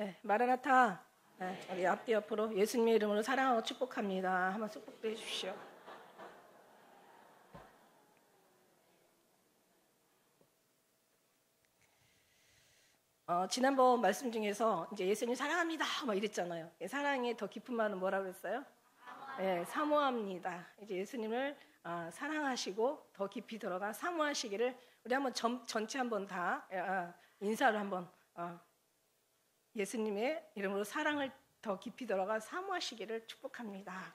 네, 마라나타. 네, 우리 앞뒤 옆으로 예수님의 이름으로 사랑하고 축복합니다. 한번 축복도 해주십시오. 지난번 말씀 중에서 이제 예수님 사랑합니다 막 이랬잖아요. 사랑의 더 깊은 말은 뭐라고 했어요? 네, 사모합니다. 이제 예수님을 사랑하시고 더 깊이 들어가 사모하시기를 우리 한번 전체 한번 다 인사를 한번 예수님의 이름으로 사랑을 더 깊이 들어가 사모하시기를 축복합니다.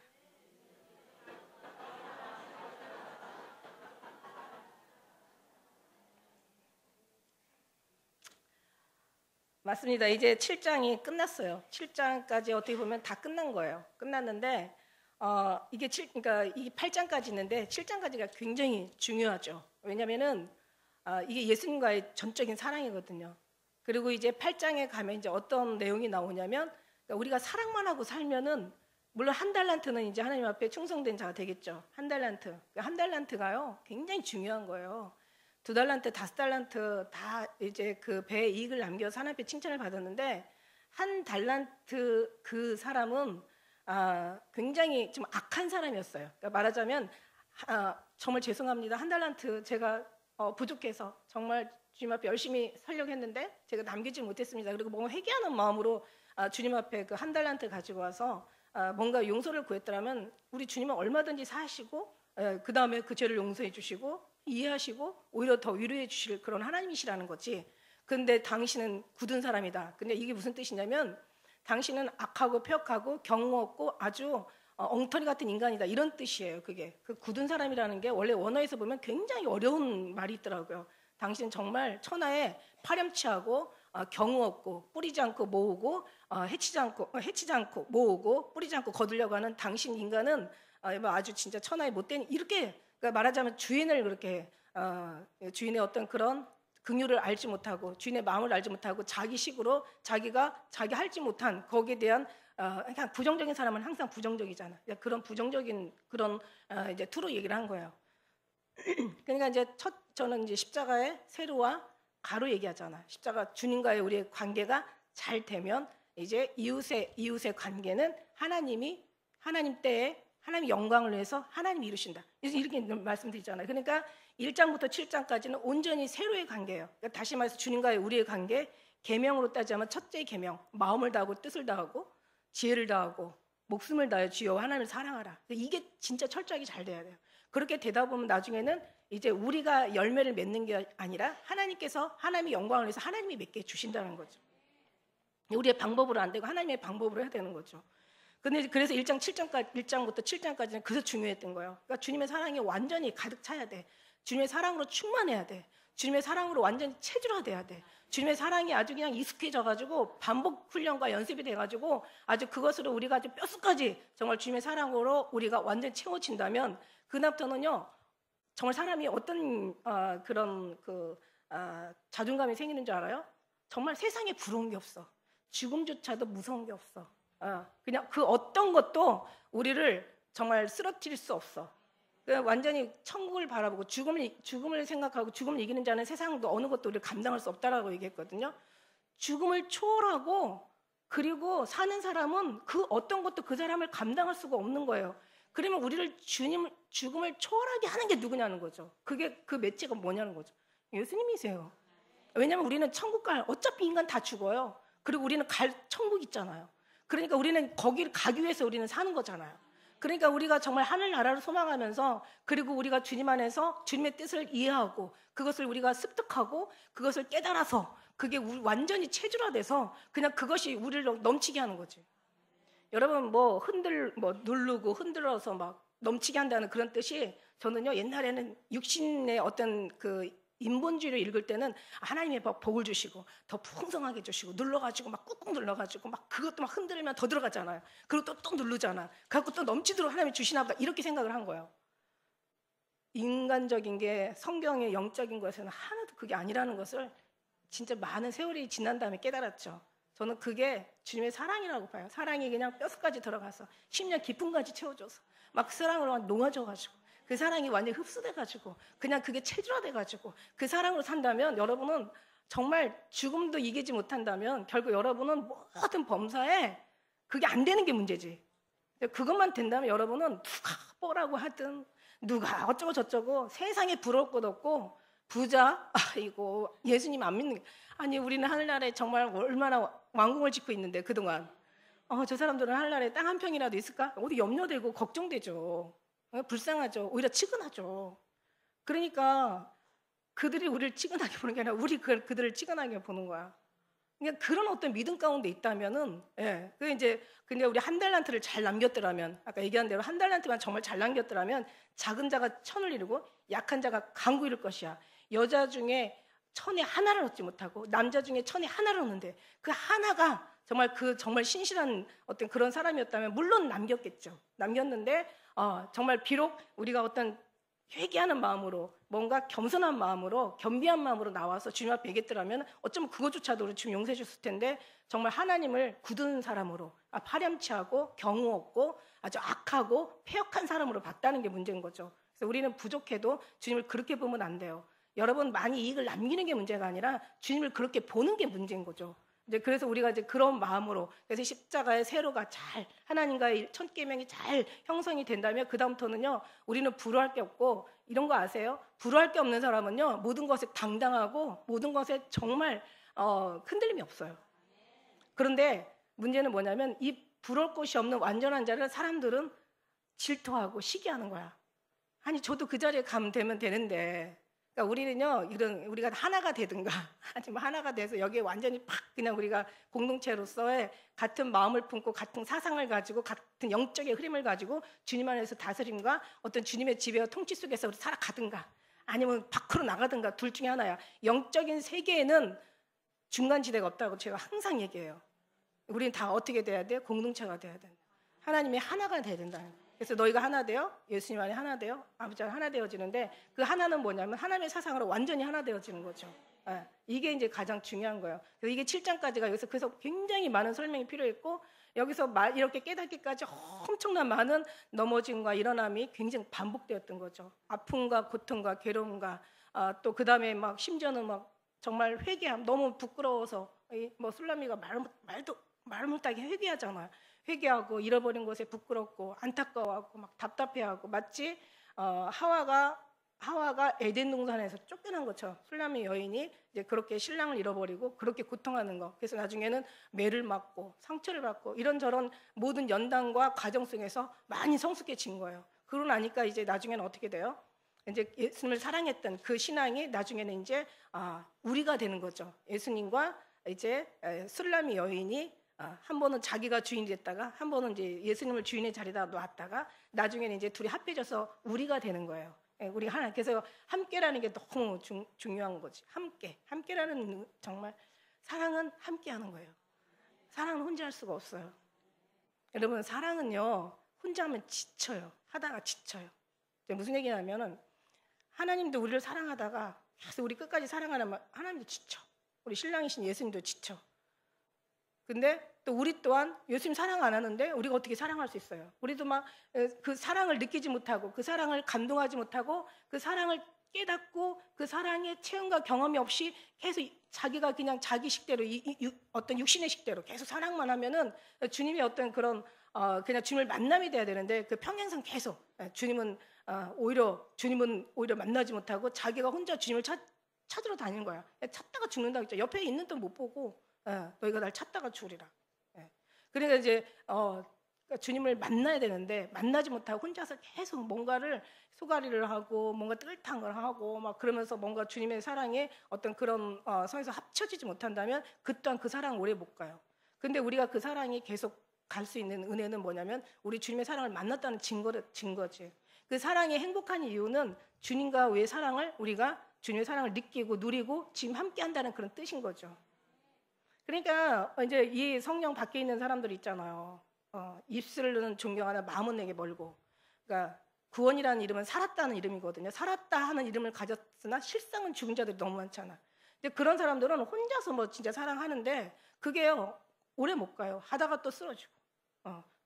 맞습니다. 이제 7장이 끝났어요. 7장까지 어떻게 보면 다 끝난 거예요. 끝났는데 그러니까 이게 8장까지 있는데 7장까지가 굉장히 중요하죠. 왜냐면은 이게 예수님과의 전적인 사랑이거든요. 그리고 이제 8장에 가면 이제 어떤 내용이 나오냐면 우리가 사랑만 하고 살면은 물론 한 달란트는 이제 하나님 앞에 충성된 자가 되겠죠. 한 달란트. 한 달란트가요 굉장히 중요한 거예요. 2달란트, 5달란트 다 이제 그 배에 이익을 남겨서 하나님 앞에 칭찬을 받았는데 한 달란트 그 사람은 굉장히 좀 악한 사람이었어요. 그러니까 말하자면 정말 죄송합니다. 한 달란트 제가 부족해서 정말 주님 앞에 열심히 살려고 했는데 제가 남기지 못했습니다. 그리고 뭔가 회개하는 마음으로 주님 앞에 그 한 달란트 가지고 와서 뭔가 용서를 구했더라면 우리 주님은 얼마든지 사시고 그 다음에 그 죄를 용서해 주시고 이해하시고 오히려 더 위로해 주실 그런 하나님이시라는 거지. 근데 당신은 굳은 사람이다. 근데 이게 무슨 뜻이냐면 당신은 악하고 폐역하고 경우 없고 아주 엉터리 같은 인간이다. 이런 뜻이에요. 그게 그 굳은 사람이라는 게 원래 원어에서 보면 굉장히 어려운 말이 있더라고요. 당신은 정말 천하에 파렴치하고 경우 없고 뿌리지 않고 모으고 해치지 않고 모으고 뿌리지 않고 거두려고 하는 당신 인간은 아주 진짜 천하에 못된 이렇게 그러니까 말하자면 주인을 그렇게 주인의 어떤 그런 긍휼을 알지 못하고 주인의 마음을 알지 못하고 자기식으로 자기가 자기 할지 못한 거기에 대한 그냥 부정적인 사람은 항상 부정적이잖아. 그런 부정적인 그런 이제 투로 얘기를 한 거예요. 그러니까 이제 저는 이제 십자가의 세로와 가로 얘기하잖아. 십자가 주님과의 우리의 관계가 잘 되면 이제 이웃의 관계는 하나님 때에 하나님의 영광을 위해서 하나님이 이루신다. 이렇게 말씀드리잖아요. 그러니까 1장부터 7장까지는 온전히 세로의 관계예요. 그러니까 다시 말해서 주님과의 우리의 관계, 계명으로 따지면 첫째 계명, 마음을 다하고 뜻을 다하고 지혜를 다하고 목숨을 다해 주여 하나님을 사랑하라. 이게 진짜 철저하게 잘 돼야 돼요. 그렇게 되다 보면 나중에는 이제 우리가 열매를 맺는 게 아니라 하나님께서 하나님의 영광을 위해서 하나님이 맺게 주신다는 거죠. 우리의 방법으로 안 되고 하나님의 방법으로 해야 되는 거죠. 근데 그래서 1장부터 7장까지는 그래서 중요했던 거예요. 그러니까 주님의 사랑이 완전히 가득 차야 돼. 주님의 사랑으로 충만해야 돼. 주님의 사랑으로 완전히 체질화돼야 돼. 주님의 사랑이 아주 그냥 익숙해져가지고 반복 훈련과 연습이 돼가지고 아주 그것으로 우리가 아주 뼛속까지 정말 주님의 사랑으로 우리가 완전히 채워진다면 그다음부터는요 정말 사람이 어떤 그런 자존감이 생기는 줄 알아요? 정말 세상에 부러운 게 없어. 죽음조차도 무서운 게 없어. 그냥 그 어떤 것도 우리를 정말 쓰러뜨릴 수 없어. 완전히 천국을 바라보고 죽음을 생각하고 죽음을 이기는 자는 세상도 어느 것도 우리를 감당할 수 없다라고 얘기했거든요. 죽음을 초월하고 그리고 사는 사람은 그 어떤 것도 그 사람을 감당할 수가 없는 거예요. 그러면 우리를 죽음을 초월하게 하는 게 누구냐는 거죠. 그게 그 매체가 뭐냐는 거죠. 예수님이세요. 왜냐하면 우리는 천국 어차피 인간 다 죽어요. 그리고 우리는 갈 천국 있잖아요. 그러니까 우리는 거기를 가기 위해서 우리는 사는 거잖아요. 그러니까 우리가 정말 하늘나라를 소망하면서 그리고 우리가 주님 안에서 주님의 뜻을 이해하고 그것을 우리가 습득하고 그것을 깨달아서 그게 완전히 체질화돼서 그냥 그것이 우리를 넘치게 하는 거지. 여러분 누르고 흔들어서 막 넘치게 한다는 그런 뜻이 저는요 옛날에는 육신의 어떤 그 인본주의를 읽을 때는 하나님의 복을 주시고 더 풍성하게 주시고 눌러가지고 막 꾹꾹 눌러가지고 막 그것도 막 흔들면 더 들어가잖아요. 그리고 또 누르잖아. 그래갖고 또 넘치도록 하나님이 주시나 보다 이렇게 생각을 한 거예요. 인간적인 게 성경의 영적인 것에는 하나도 그게 아니라는 것을 진짜 많은 세월이 지난 다음에 깨달았죠. 저는 그게 주님의 사랑이라고 봐요. 사랑이 그냥 뼛속까지 들어가서 10년 깊음까지 채워줘서 막 사랑으로 녹아져가지고 그 사랑이 완전히 흡수돼가지고 그냥 그게 체질화돼가지고 그 사랑으로 산다면 여러분은 정말 죽음도 이기지 못한다면 결국 여러분은 모든 범사에 그게 안 되는 게 문제지. 그것만 된다면 여러분은 누가 뭐라고 하든 누가 어쩌고 저쩌고 세상에 부러울 것 없고 부자, 아이고 예수님 안 믿는 게 아니 우리는 하늘나라에 정말 얼마나 왕궁을 짓고 있는데 그동안 저 사람들은 하늘나라에 땅 한 평이라도 있을까? 어디 염려되고 걱정되죠. 불쌍하죠. 오히려 치근하죠. 그러니까 그들이 우리를 치근하게 보는 게 아니라 우리 그들을 치근하게 보는 거야. 그러니까 그런 어떤 믿음 가운데 있다면은, 예, 그 이제 근데 우리 한 달란트를 잘 남겼더라면, 아까 얘기한 대로 한 달란트만 정말 잘 남겼더라면 작은 자가 천을 이루고 약한 자가 강구 이룰 것이야. 여자 중에 천에 하나를 얻지 못하고 남자 중에 천에 하나를 얻는데 그 하나가 정말 정말 신실한 어떤 그런 사람이었다면 물론 남겼겠죠. 남겼는데 정말 비록 우리가 어떤 회개하는 마음으로 뭔가 겸손한 마음으로 겸비한 마음으로 나와서 주님 앞에 얘기했더라면 어쩌면 그것조차도 우리 주님 용서해 줬을 텐데 정말 하나님을 굳은 사람으로 파렴치하고 경우 없고 아주 악하고 패역한 사람으로 봤다는 게 문제인 거죠. 그래서 우리는 부족해도 주님을 그렇게 보면 안 돼요. 여러분 많이 이익을 남기는 게 문제가 아니라 주님을 그렇게 보는 게 문제인 거죠. 이제 그래서 우리가 이제 그런 마음으로 그래서 십자가의 세로가 잘 하나님과의 첫 계명이 잘 형성이 된다면 그 다음부터는요 우리는 불효할 게 없고 이런 거 아세요? 불효할 게 없는 사람은요 모든 것에 당당하고 모든 것에 정말 흔들림이 없어요. 그런데 문제는 뭐냐면 이 불효할 것이 없는 완전한 자를 사람들은 질투하고 시기하는 거야. 아니 저도 그 자리에 가면 되면 되는데. 그러니까 우리는요, 우리가 하나가 되든가, 아니면 하나가 돼서 여기에 완전히 팍 그냥 우리가 공동체로서의 같은 마음을 품고 같은 사상을 가지고 같은 영적의 흐름을 가지고 주님 안에서 다스림과 어떤 주님의 지배와 통치 속에서 우리 살아가든가, 아니면 밖으로 나가든가 둘 중에 하나야. 영적인 세계에는 중간지대가 없다고 제가 항상 얘기해요. 우리는 다 어떻게 돼야 돼? 공동체가 돼야 된다. 하나님이 하나가 돼야 된다는 거예요. 그래서 너희가 하나 되어 예수님 안에 하나 되어 아버지 안에 하나 되어지는데 그 하나는 뭐냐면 하나님의 사상으로 완전히 하나 되어지는 거죠. 이게 이제 가장 중요한 거예요. 그래서 이게 7장까지가 여기서 그래서 굉장히 많은 설명이 필요했고 여기서 이렇게 깨닫기까지 엄청난 많은 넘어짐과 일어남이 굉장히 반복되었던 거죠. 아픔과 고통과 괴로움과 또 그 다음에 막 심지어는 막 정말 회개함 너무 부끄러워서 뭐 술라미가 말 못하게 회개하잖아요. 회개하고 잃어버린 것에 부끄럽고 안타까워하고 막 답답해하고 마치 하와가 에덴 동산에서 쫓겨난 것처럼 술라미 여인이 이제 그렇게 신랑을 잃어버리고 그렇게 고통하는 거. 그래서 나중에는 매를 맞고 상처를 받고 이런저런 모든 연단과 과정 속에서 많이 성숙해진 거예요. 그러고 나니까 이제 나중에는 어떻게 돼요? 이제 예수님을 사랑했던 그 신앙이 나중에는 이제 우리가 되는 거죠. 예수님과 이제 술라미 여인이 한 번은 자기가 주인이 됐다가 한 번은 이제 예수님을 주인의 자리에다 놨다가 나중에는 이제 둘이 합해져서 우리가 되는 거예요. 우리가 하나. 그래서 함께라는 게 너무 중요한 거지. 함께라는 정말 사랑은 함께하는 거예요. 사랑은 혼자 할 수가 없어요. 여러분 사랑은요 혼자 하면 지쳐요. 하다가 지쳐요. 무슨 얘기냐면은 하나님도 우리를 사랑하다가 계속 우리 끝까지 사랑하는 하나님도 지쳐. 우리 신랑이신 예수님도 지쳐. 근데 또 우리 또한 예수님 사랑 안 하는데 우리가 어떻게 사랑할 수 있어요? 우리도 막 그 사랑을 느끼지 못하고 그 사랑을 감동하지 못하고 그 사랑을 깨닫고 그 사랑의 체험과 경험이 없이 계속 자기가 그냥 자기 식대로 어떤 육신의 식대로 계속 사랑만 하면은 주님의 어떤 그런 그냥 주님을 만남이 돼야 되는데 그 평행선 계속 주님은 오히려 만나지 못하고 자기가 혼자 주님을 찾으러 다니는 거야. 찾다가 죽는다고 했죠. 옆에 있는 또 못 보고 너희가 날 찾다가 죽으리라. 그러니까 이제 주님을 만나야 되는데 만나지 못하고 혼자서 계속 뭔가를 소가리를 하고 뭔가 뜰탕을 하고 막 그러면서 뭔가 주님의 사랑에 어떤 그런 선에서 합쳐지지 못한다면 그 또한 그 사랑을 오래 못 가요. 근데 우리가 그 사랑이 계속 갈 수 있는 은혜는 뭐냐면 우리 주님의 사랑을 만났다는 증거지. 그 사랑이 행복한 이유는 주님과 왜 사랑을 우리가 주님의 사랑을 느끼고 누리고 지금 함께 한다는 그런 뜻인 거죠. 그러니까 이제 이 성령 밖에 있는 사람들 있잖아요. 입술은 존경하나 마음은 내게 멀고. 그러니까 구원이라는 이름은 살았다는 이름이거든요. 살았다 하는 이름을 가졌으나 실상은 죽은 자들이 너무 많잖아. 근데 그런 사람들은 혼자서 뭐 진짜 사랑하는데 그게요 오래 못 가요. 하다가 또 쓰러지고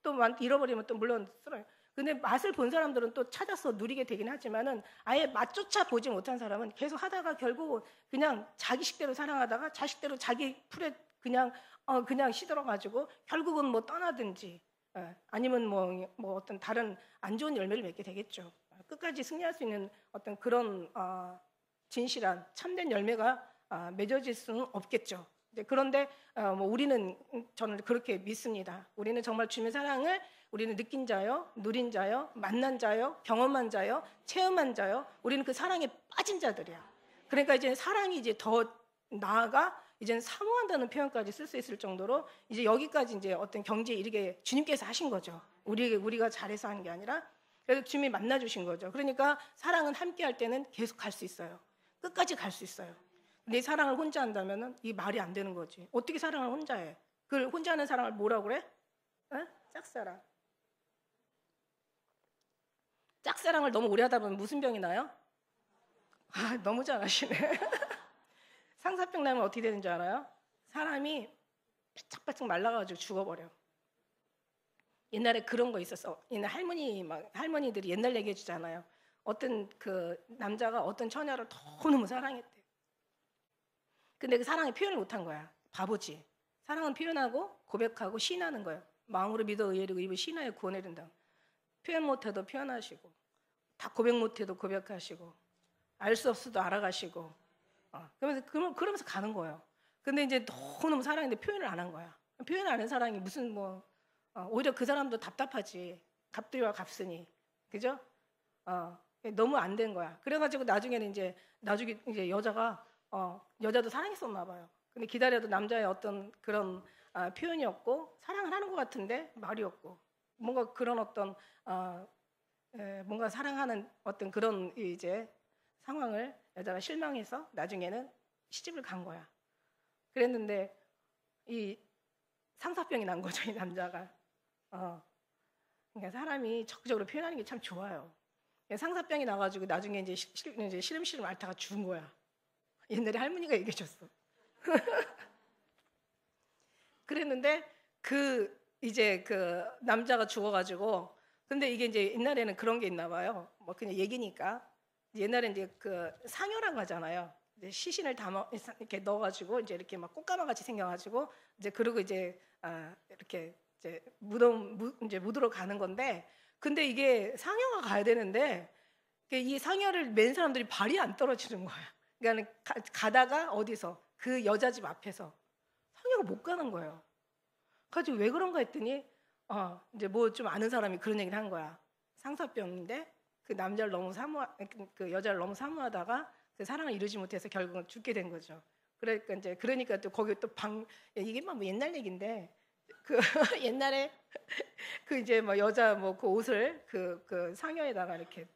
또 잃어버리면 또 물론 쓰러요. 근데 맛을 본 사람들은 또 찾아서 누리게 되긴 하지만은 아예 맛조차 보지 못한 사람은 계속 하다가 결국 그냥 자기 식대로 사랑하다가 자식대로 자기 풀에 그냥 시들어가지고 결국은 뭐 떠나든지 아니면 뭐 어떤 다른 안 좋은 열매를 맺게 되겠죠. 끝까지 승리할 수 있는 어떤 그런 진실한 참된 열매가 맺어질 수는 없겠죠. 그런데 뭐 저는 그렇게 믿습니다. 우리는 정말 주님의 사랑을 우리는 느낀 자요, 누린 자요, 만난 자요, 경험한 자요, 체험한 자요. 우리는 그 사랑에 빠진 자들이야. 그러니까 이제 사랑이 이제 더 나아가 이제는 사모한다는 표현까지 쓸 수 있을 정도로 이제 여기까지 이제 어떤 경지에 이르게 주님께서 하신 거죠. 우리가 잘해서 하는 게 아니라 그래서 주님이 만나 주신 거죠. 그러니까 사랑은 함께 할 때는 계속 갈 수 있어요. 끝까지 갈 수 있어요. 내 사랑을 혼자 한다면은 이 말이 안 되는 거지. 어떻게 사랑을 혼자 해? 그 혼자 하는 사랑을 뭐라고 그래? 짝사랑. 짝사랑을 너무 오래 하다 보면 무슨 병이 나요? 너무 잘하시네. 상사병 나면 어떻게 되는 줄 알아요? 사람이 바짝바짝 말라가지고 죽어버려. 옛날에 그런 거 있었어. 옛날 할머니들이 옛날 얘기해 주잖아요. 어떤 그 남자가 어떤 처녀를 너무너무 사랑했대. 근데 그 사랑을 표현을 못한 거야. 바보지. 사랑은 표현하고 고백하고 시인하는 거예요. 마음으로 믿어 의뢰리고 입을 시인하여 구원해 준다. 표현 못해도 표현하시고 다 고백 못해도 고백하시고 알 수 없어도 알아가시고 그러면서 가는 거예요. 근데 이제 너무너무 사랑했는데 표현을 안 한 거야. 표현을 안 한 사랑이 무슨 오히려 그 사람도 답답하지. 갑들이와 갑순이. 그죠? 너무 안 된 거야. 그래가지고 나중에는 이제 여자가 여자도 사랑했었나 봐요. 근데 기다려도 남자의 어떤 그런 표현이 없고 사랑을 하는 것 같은데 말이 없고 뭔가 그런 어떤 뭔가 사랑하는 어떤 그런 이제 상황을 여자가 실망해서 나중에는 시집을 간 거야. 그랬는데 이 상사병이 난 거죠, 이 남자가. 그러니까 사람이 적극적으로 표현하는 게 참 좋아요. 상사병이 나가지고 나중에 이제 시름시름 앓다가 죽은 거야. 옛날에 할머니가 얘기해 줬어. 그랬는데 이제 그 남자가 죽어가지고 근데 이게 이제 옛날에는 그런 게 있나 봐요. 뭐 그냥 얘기니까 옛날에 이제 그 상여라고 하잖아요. 이제 시신을 담아 이렇게 넣어가지고 이제 이렇게 막 꽃가마 같이 생겨가지고 이제 그리고 이제 이렇게 이제 이제 묻으러 가는 건데 근데 이게 상여가 가야 되는데 이 상여를 맨 사람들이 발이 안 떨어지는 거야. 그러니까 가다가 어디서 그 여자 집 앞에서 상여가 못 가는 거예요. 그래가지고 왜 그런가 했더니 이제 뭐 좀 아는 사람이 그런 얘기를 한 거야. 상사병인데 그 남자를 그 여자를 너무 사모하다가 그 사랑을 이루지 못해서 결국은 죽게 된 거죠. 그러니까 또 거기 또 이게 막 뭐 옛날 얘기인데 그 옛날에 그 이제 뭐 여자 뭐 그 옷을 그 상여에다가 이렇게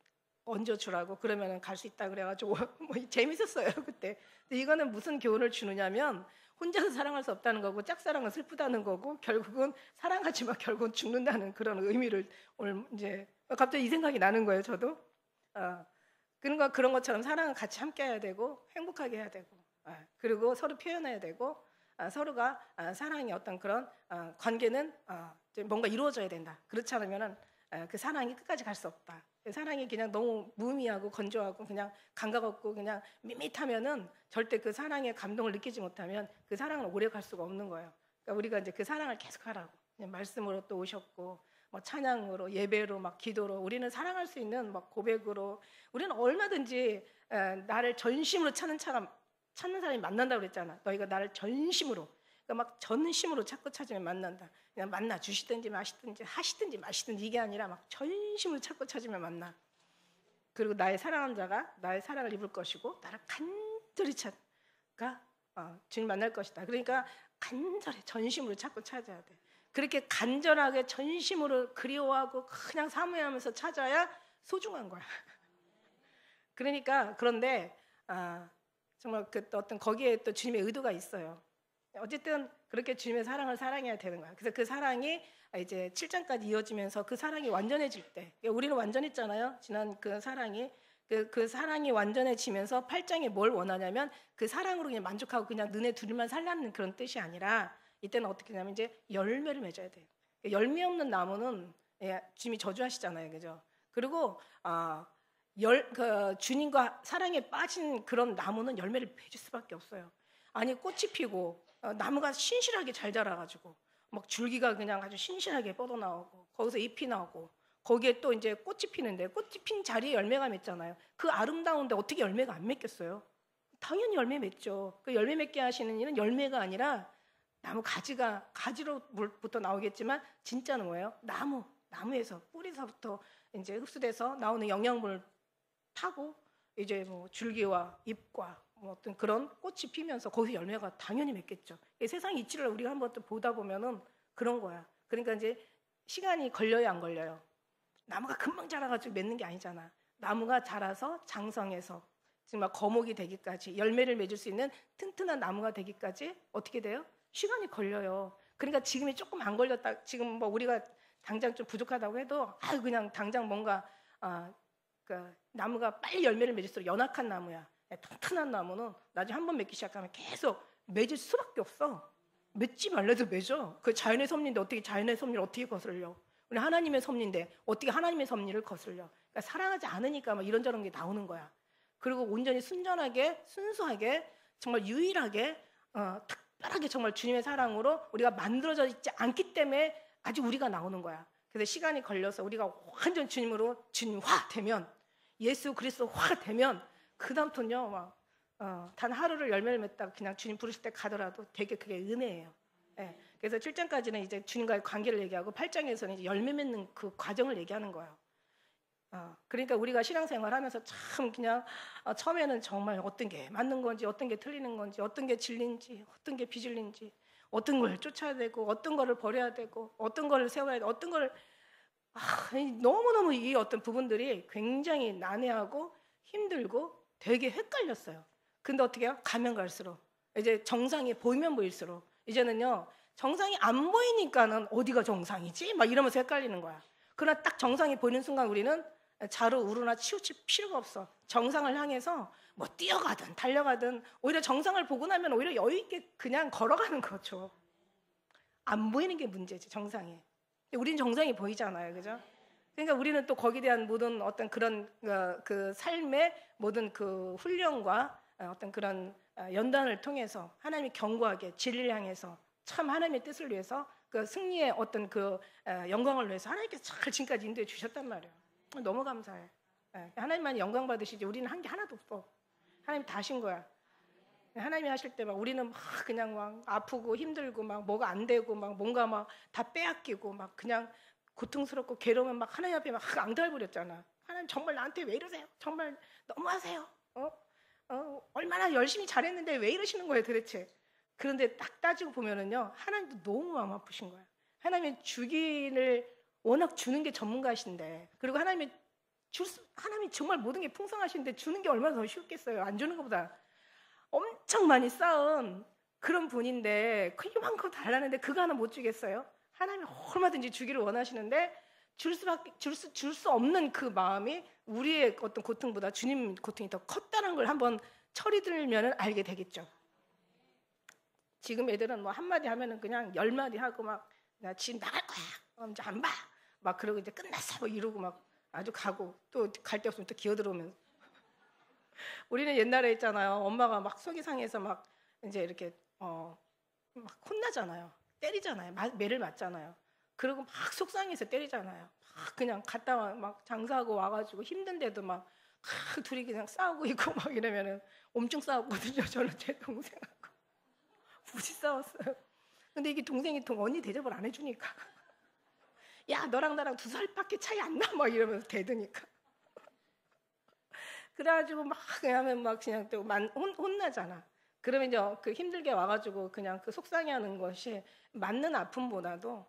얹어주라고 그러면은 갈 수 있다 그래가지고 뭐 재밌었어요 그때. 근데 이거는 무슨 교훈을 주느냐면 혼자서 사랑할 수 없다는 거고 짝사랑은 슬프다는 거고 결국은 사랑하지만 결국은 죽는다는 그런 의미를 오늘 이제 갑자기 이 생각이 나는 거예요 저도. 그런 것처럼 사랑은 같이 함께해야 되고 행복하게 해야 되고 그리고 서로 표현해야 되고 서로가 사랑의 어떤 그런 관계는 뭔가 이루어져야 된다. 그렇지 않으면은 그 사랑이 끝까지 갈 수 없다. 사랑이 그냥 너무 무의미하고 건조하고 그냥 감각 없고 그냥 밋밋하면은 절대 그 사랑의 감동을 느끼지 못하면 그 사랑은 오래 갈 수가 없는 거예요. 그러니까 우리가 이제 그 사랑을 계속하라고 말씀으로 또 오셨고 뭐 찬양으로 예배로 막 기도로 우리는 사랑할 수 있는 막 고백으로 우리는 얼마든지 나를 전심으로 찾는 사람이 만난다고 그랬잖아. 너희가 나를 전심으로 그러니까 막 전심으로 찾고 찾으면 만난다. 그냥 만나 주시든지 마시든지 하시든지 마시든지 이게 아니라 막 전심으로 찾고 찾으면 만나. 그리고 나의 사랑하는 자가 나의 사랑을 입을 것이고 나를 간절히 찾가 주님 만날 것이다. 그러니까 간절히 전심으로 찾고 찾아야 돼. 그렇게 간절하게 전심으로 그리워하고 그냥 사모하면서 찾아야 소중한 거야. 그러니까 그런데 정말 그 어떤 거기에 또 주님의 의도가 있어요. 어쨌든 그렇게 주님의 사랑을 사랑해야 되는 거야. 그래서 그 사랑이 이제 7장까지 이어지면서 그 사랑이 완전해질 때 우리는 완전했잖아요. 지난 그 사랑이 그 사랑이 완전해지면서 8장에 뭘 원하냐면 그 사랑으로 그냥 만족하고 그냥 너네 둘만 살라는 그런 뜻이 아니라 이때는 어떻게 하냐면 이제 열매를 맺어야 돼요. 열매 없는 나무는 예, 주님이 저주하시잖아요, 그죠? 그리고 주님과 사랑에 빠진 그런 나무는 열매를 맺을 수밖에 없어요. 아니 꽃이 피고 나무가 신실하게 잘 자라가지고 막 줄기가 그냥 아주 신실하게 뻗어나오고 거기서 잎이 나오고 거기에 또 이제 꽃이 피는데 꽃이 핀 자리에 열매가 맺잖아요. 그 아름다운데 어떻게 열매가 안 맺겠어요? 당연히 열매 맺죠. 그 열매 맺게 하시는 일은 열매가 아니라 나무 가지로부터 나오겠지만 진짜는 뭐예요? 나무에서 뿌리서부터 이제 흡수돼서 나오는 영양분을 타고 이제 뭐 줄기와 잎과 뭐 어떤 그런 꽃이 피면서 거기서 열매가 당연히 맺겠죠. 세상 이치를 우리가 한번 또 보다 보면은 그런 거야. 그러니까 이제 시간이 걸려요, 안 걸려요? 나무가 금방 자라가지고 맺는 게 아니잖아. 나무가 자라서 장성해서 정말 거목이 되기까지 열매를 맺을 수 있는 튼튼한 나무가 되기까지 어떻게 돼요? 시간이 걸려요. 그러니까 지금이 조금 안 걸렸다. 지금 뭐 우리가 당장 좀 부족하다고 해도 그냥 당장 뭔가 그 나무가 빨리 열매를 맺을수록 연약한 나무야. 튼튼한 나무는 나중에 한 번 맺기 시작하면 계속 맺을 수밖에 없어. 맺지 말래도 맺어. 그 자연의 섭리인데 어떻게 자연의 섭리를 어떻게 거슬려? 우리 하나님의 섭리인데 어떻게 하나님의 섭리를 거슬려? 그러니까 사랑하지 않으니까 막 이런저런 게 나오는 거야. 그리고 온전히 순전하게 순수하게 정말 유일하게 특별하게 정말 주님의 사랑으로 우리가 만들어져 있지 않기 때문에 아직 우리가 나오는 거야. 그래서 시간이 걸려서 우리가 완전 주님으로 주님화 되면 예수 그리스도화 되면 그 다음부터는요 막 단 하루를 열매를 맺다가 그냥 주님 부르실 때 가더라도 되게 그게 은혜예요. 예. 그래서 7장까지는 이제 주님과의 관계를 얘기하고 8장에서는 이제 열매 맺는 그 과정을 얘기하는 거예요. 그러니까 우리가 신앙생활 하면서 참 그냥 처음에는 정말 어떤 게 맞는 건지 어떤 게 틀리는 건지 어떤 게 진리인지 어떤 게 비진리인지 어떤 걸 쫓아야 되고 어떤 거를 버려야 되고 어떤 거를 세워야 되고 어떤 걸 너무너무 이 어떤 부분들이 굉장히 난해하고 힘들고 되게 헷갈렸어요. 근데 어떻게 해요? 가면 갈수록 이제 정상이 보이면 보일수록 이제는요 정상이 안 보이니까는 어디가 정상이지? 막 이러면서 헷갈리는 거야. 그러나 딱 정상이 보이는 순간 우리는 자루 우루나 치우칠 필요가 없어. 정상을 향해서 뭐 뛰어가든 달려가든 오히려 정상을 보고 나면 오히려 여유 있게 그냥 걸어가는 거죠. 안 보이는 게 문제지 정상이. 우리는 정상이 보이잖아요, 그죠? 그러니까 우리는 또 거기에 대한 모든 어떤 그런 그 삶의 모든 그 훈련과 어떤 그런 연단을 통해서 하나님이 견고하게 진리를 향해서 참 하나님의 뜻을 위해서 그 승리의 어떤 그 영광을 위해서 하나님께서 잘 지금까지 인도해 주셨단 말이에요. 너무 감사해. 하나님만 영광 받으시지 우리는 한 게 하나도 없어. 하나님 다 하신 거야. 하나님이 하실 때 막 우리는 막 그냥 막 아프고 힘들고 막 뭐가 안 되고 막 뭔가 막 다 빼앗기고 막 그냥 고통스럽고 괴로우면 막 하나님 앞에 막 앙달부렸잖아. 하나님 정말 나한테 왜 이러세요? 정말 너무하세요. 얼마나 열심히 잘했는데 왜 이러시는 거예요 도대체? 그런데 딱 따지고 보면은요 하나님도 너무 마음 아프신 거야. 하나님이 주기를 워낙 주는 게 전문가이신데 그리고 하나님이 정말 모든 게 풍성하신데 주는 게 얼마나 더 쉬웠겠어요. 안 주는 것보다 엄청 많이 쌓은 그런 분인데 그 이만큼 달라는데 그거 하나 못 주겠어요? 하나님이 얼마든지 주기를 원하시는데 줄 수 없는 그 마음이 우리의 어떤 고통보다 주님 고통이 더 컸다는 걸 한번 철이 들면은 알게 되겠죠. 지금 애들은 뭐 한마디 하면은 그냥 10마디 하고 막 나 지금 나갈 거야. 이제 안 봐. 막 그러고 이제 끝났어. 뭐 이러고 막 아주 가고 또 갈 데 없으면 또 기어들어오면서. 우리는 옛날에 있잖아요. 엄마가 막 속이 상해서 막 이제 이렇게 막 혼나잖아요. 때리잖아요. 매를 맞잖아요. 그리고 막 속상해서 때리잖아요. 막 그냥 갔다 막 장사하고 와가지고 힘든데도 막 둘이 그냥 싸우고 있고 막 이러면은 엄청 싸웠거든요. 저는 제 동생하고 무지 싸웠어요. 근데 이게 동생이 언니 대접을 안 해주니까 야 너랑 나랑 2살밖에 차이 안 나 막 이러면서 대드니까 그래가지고 막 하면 막 그냥 또 혼나잖아. 그러면 이제 그 힘들게 와가지고 그냥 그 속상해하는 것이 맞는 아픔보다도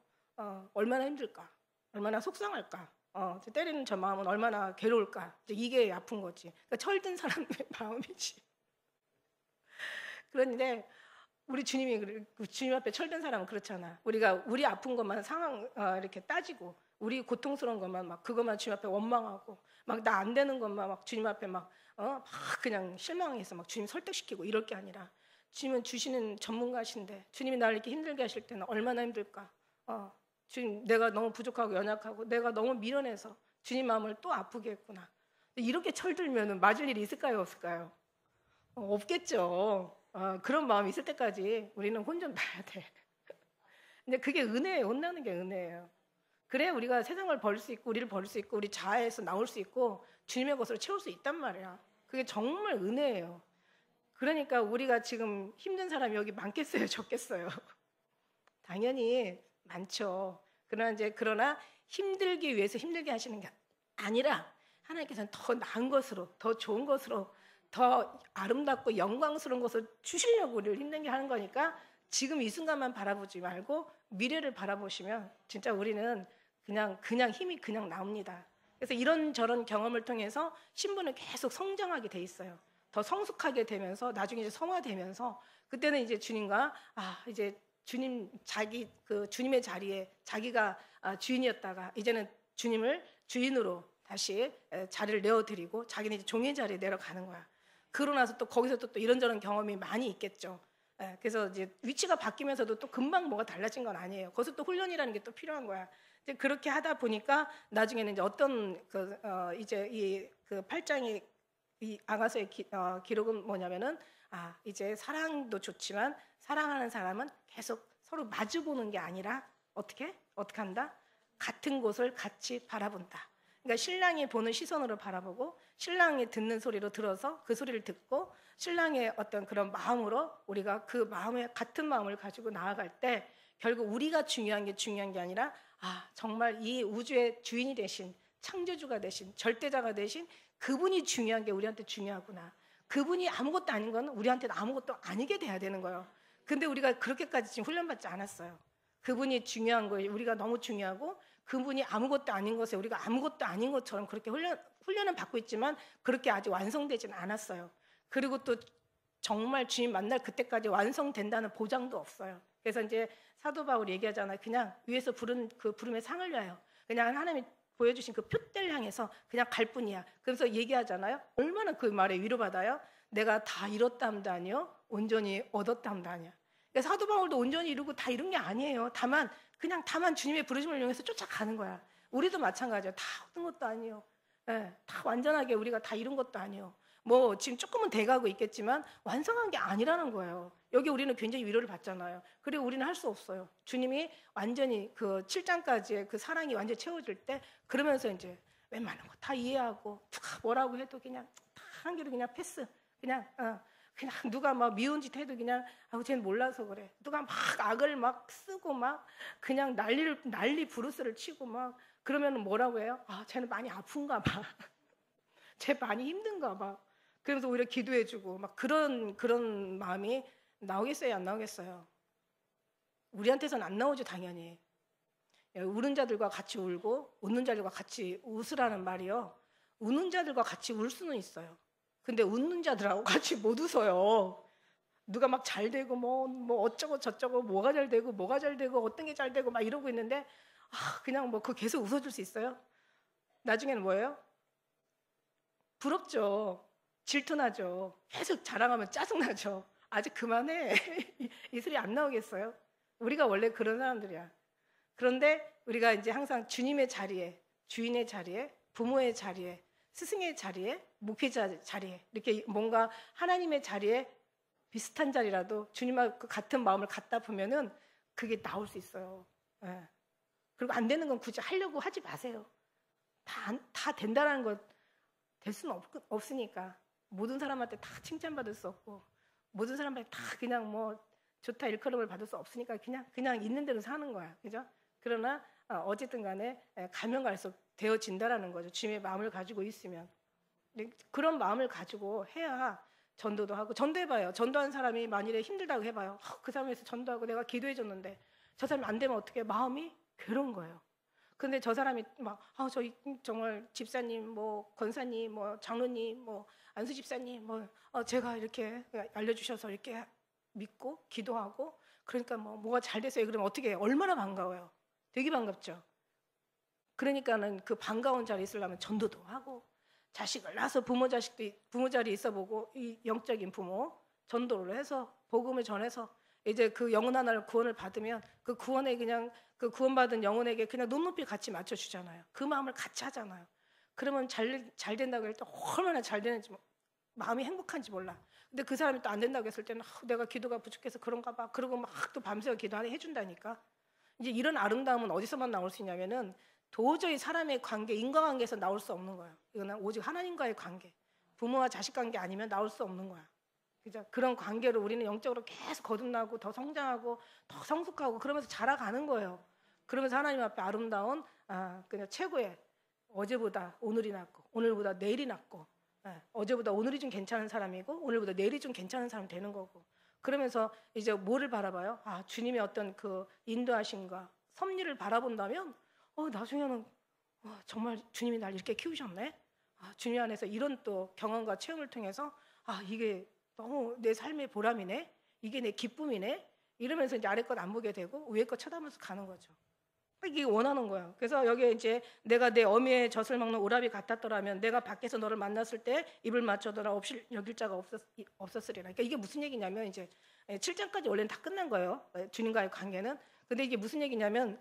얼마나 힘들까, 얼마나 속상할까, 때리는 저 마음은 얼마나 괴로울까. 이게 아픈 거지. 그러니까 철든 사람의 마음이지. 그런데 우리 주님 앞에 철든 사람은 그렇잖아. 우리가 우리 아픈 것만 상황 이렇게 따지고 우리 고통스러운 것만 막 그것만 주님 앞에 원망하고 막 나 안 되는 것만 막 주님 앞에 막 그냥 실망해서 막 주님 설득시키고 이럴 게 아니라 주님은 주시는 전문가신데 주님이 나를 이렇게 힘들게 하실 때는 얼마나 힘들까. 주님, 내가 너무 부족하고 연약하고 내가 너무 미련해서 주님 마음을 또 아프게 했구나. 이렇게 철들면 맞을 일이 있을까요, 없을까요? 없겠죠. 그런 마음이 있을 때까지 우리는 혼 좀 놔야 돼. 근데 그게 은혜예요. 혼나는 게 은혜예요. 그래 우리가 세상을 벌 수 있고 우리를 벌 수 있고 우리 자아에서 나올 수 있고 주님의 것으로 채울 수 있단 말이야. 그게 정말 은혜예요. 그러니까 우리가 지금 힘든 사람이 여기 많겠어요, 적겠어요? 당연히 많죠. 그러나 힘들기 위해서 힘들게 하시는 게 아니라 하나님께서는 더 나은 것으로, 더 좋은 것으로, 더 아름답고 영광스러운 것을 주시려고 우리를 힘들게 하는 거니까 지금 이 순간만 바라보지 말고 미래를 바라보시면 진짜 우리는 그냥 힘이 그냥 나옵니다. 그래서 이런저런 경험을 통해서 신부는 계속 성장하게 돼 있어요. 더 성숙하게 되면서 나중에 이제 성화되면서 그때는 이제 주님과 이제 주님의 자리에 자기가 주인이었다가 이제는 주님을 주인으로 다시 자리를 내어드리고 자기는 이제 종의 자리에 내려가는 거야. 그러고 나서 또 거기서 또 이런저런 경험이 많이 있겠죠. 그래서 이제 위치가 바뀌면서도 또 금방 뭐가 달라진 건 아니에요. 거기서 또 훈련이라는 게 또 필요한 거야. 이제 그렇게 하다 보니까 나중에는 이제 어떤 이제 이 그 8장의 이 아가서의 기록은 뭐냐면은 이제 사랑도 좋지만 사랑하는 사람은 계속 서로 마주보는 게 아니라 어떻게 한다? 같은 곳을 같이 바라본다. 그러니까 신랑이 보는 시선으로 바라보고 신랑이 듣는 소리로 들어서 그 소리를 듣고 신랑의 어떤 그런 마음으로 우리가 그 마음에 같은 마음을 가지고 나아갈 때 결국 우리가 중요한 게 아니라 정말 이 우주의 주인이 되신 창조주가 되신 절대자가 되신 그분이 중요한 게 우리한테 중요하구나. 그분이 아무것도 아닌 건 우리한테는 아무것도 아니게 돼야 되는 거예요. 근데 우리가 그렇게까지 지금 훈련받지 않았어요. 그분이 중요한 거예요. 우리가 너무 중요하고 그분이 아무것도 아닌 것에 우리가 아무것도 아닌 것처럼 그렇게 훈련은 받고 있지만 그렇게 아직 완성되지는 않았어요. 그리고 또 정말 주님 만날 그때까지 완성된다는 보장도 없어요. 그래서 이제 사도 바울이 얘기하잖아요. 그냥 위에서 부른 그 부름의 상을 위하여 그냥 하나님이 보여주신 그 표대를 향해서 그냥 갈 뿐이야. 그래서 얘기하잖아요. 얼마나 그 말에 위로받아요? 내가 다 이뤘다함도 아니요 온전히 얻었다함도 아니야. 그러니까 사도 바울도 온전히 이루고 다 이룬 게 아니에요. 다만 주님의 부르심을 이용해서 쫓아가는 거야. 우리도 마찬가지야. 다 얻은 것도 아니에요. 다 완전하게 우리가 다 이룬 것도 아니에요. 뭐 지금 조금은 돼가고 있겠지만 완성한 게 아니라는 거예요. 여기 우리는 굉장히 위로를 받잖아요. 그리고 우리는 할 수 없어요. 주님이 완전히 그 7장까지의 그 사랑이 완전히 채워질 때 그러면서 이제 웬만한 거 다 이해하고 누가 뭐라고 해도 그냥 다 한 개로 그냥 패스. 그냥 누가 막 미운 짓 해도 그냥 쟤는 몰라서 그래. 누가 막 악을 막 쓰고 막 그냥 난리 부르스를 치고 막 그러면 뭐라고 해요? 쟤는 많이 아픈가 봐. 쟤 많이 힘든가 봐. 그러면서 오히려 기도해주고 막 그런 마음이 나오겠어요, 안 나오겠어요? 우리한테서는 안 나오죠, 당연히. 우는 자들과 같이 울고 웃는 자들과 같이 웃으라는 말이요. 우는 자들과 같이 울 수는 있어요. 근데 웃는 자들하고 같이 못 웃어요. 누가 막 잘 되고 뭐 어쩌고 저쩌고 뭐가 잘 되고 어떤 게 잘 되고 막 이러고 있는데 그냥 뭐 그거 계속 웃어줄 수 있어요? 나중에는 뭐예요? 부럽죠. 질투나죠. 계속 자랑하면 짜증나죠. 아직 그만해. 이 소리 안 나오겠어요? 우리가 원래 그런 사람들이야. 그런데 우리가 이제 항상 주님의 자리에, 주인의 자리에, 부모의 자리에, 스승의 자리에, 목회자 자리에 이렇게 뭔가 하나님의 자리에 비슷한 자리라도 주님하고 같은 마음을 갖다 보면은 그게 나올 수 있어요. 그리고 안 되는 건 굳이 하려고 하지 마세요. 다 된다는 것 될 수는 없으니까 모든 사람한테 다 칭찬받을 수 없고 모든 사람한테 다 그냥 뭐 좋다 일컬음을 받을 수 없으니까 그냥 있는 대로 사는 거야. 그죠? 그러나 어쨌든 간에 가면 갈수록 되어진다라는 거죠. 주님의 마음을 가지고 있으면. 그런 마음을 가지고 해야 전도도 하고 전도해봐요. 전도한 사람이 만일에 힘들다고 해봐요. 그 사람에서 전도하고 내가 기도해줬는데 저 사람이 안 되면 어떻게 마음이 괴로운 거예요. 근데 저 사람이 막 저 정말 집사님 뭐 권사님 뭐 장로님 뭐 안수 집사님 뭐 제가 이렇게 알려주셔서 이렇게 믿고 기도하고 그러니까 뭐가 잘 됐어요. 그러면 어떻게 해요? 얼마나 반가워요. 되게 반갑죠. 그러니까는 그 반가운 자리에 있으려면 전도도 하고 자식을 낳아서 부모 자리에 있어보고 이 영적인 부모 전도를 해서 복음을 전해서 이제 그 영혼 하나를 구원을 받으면 그 구원에 그냥 그 구원받은 영혼에게 그냥 눈높이 같이 맞춰주잖아요. 그 마음을 같이 하잖아요. 그러면 잘 된다고 할 때 얼마나 잘 되는지 마음이 행복한지 몰라. 근데 그 사람이 또 안 된다고 했을 때는 내가 기도가 부족해서 그런가 봐. 그러고 막 또 밤새워 기도하게 해준다니까. 이제 이런 아름다움은 어디서만 나올 수 있냐면은 도저히 사람의 관계, 인과관계에서 나올 수 없는 거예요. 이거는 오직 하나님과의 관계, 부모와 자식 관계 아니면 나올 수 없는 거야. 그죠? 그런 관계로 우리는 영적으로 계속 거듭나고 더 성장하고 더 성숙하고 그러면서 자라가는 거예요. 그러면서 하나님 앞에 아름다운 그냥 최고의 어제보다 오늘이 낫고 오늘보다 내일이 낫고 어제보다 오늘이 좀 괜찮은 사람이고 오늘보다 내일이 좀 괜찮은 사람이 되는 거고 그러면서 이제 뭐를 바라봐요? 주님의 어떤 그 인도하심과 섭리를 바라본다면 나중에는 정말 주님이 날 이렇게 키우셨네. 주님 안에서 이런 또 경험과 체험을 통해서 이게 너무 내 삶의 보람이네. 이게 내 기쁨이네. 이러면서 이제 아래 것 안 보게 되고 위에 것 쳐다보면서 가는 거죠. 이게 원하는 거예요. 그래서 여기에 이제 내가 내 어미의 젖을 먹는 오라비 같았더라면 내가 밖에서 너를 만났을 때 입을 맞춰더라 없이 여길 자가 없었으리라. 그러니까 이게 무슨 얘기냐면 이제 7장까지 원래는 다 끝난 거예요. 주님과의 관계는. 근데 이게 무슨 얘기냐면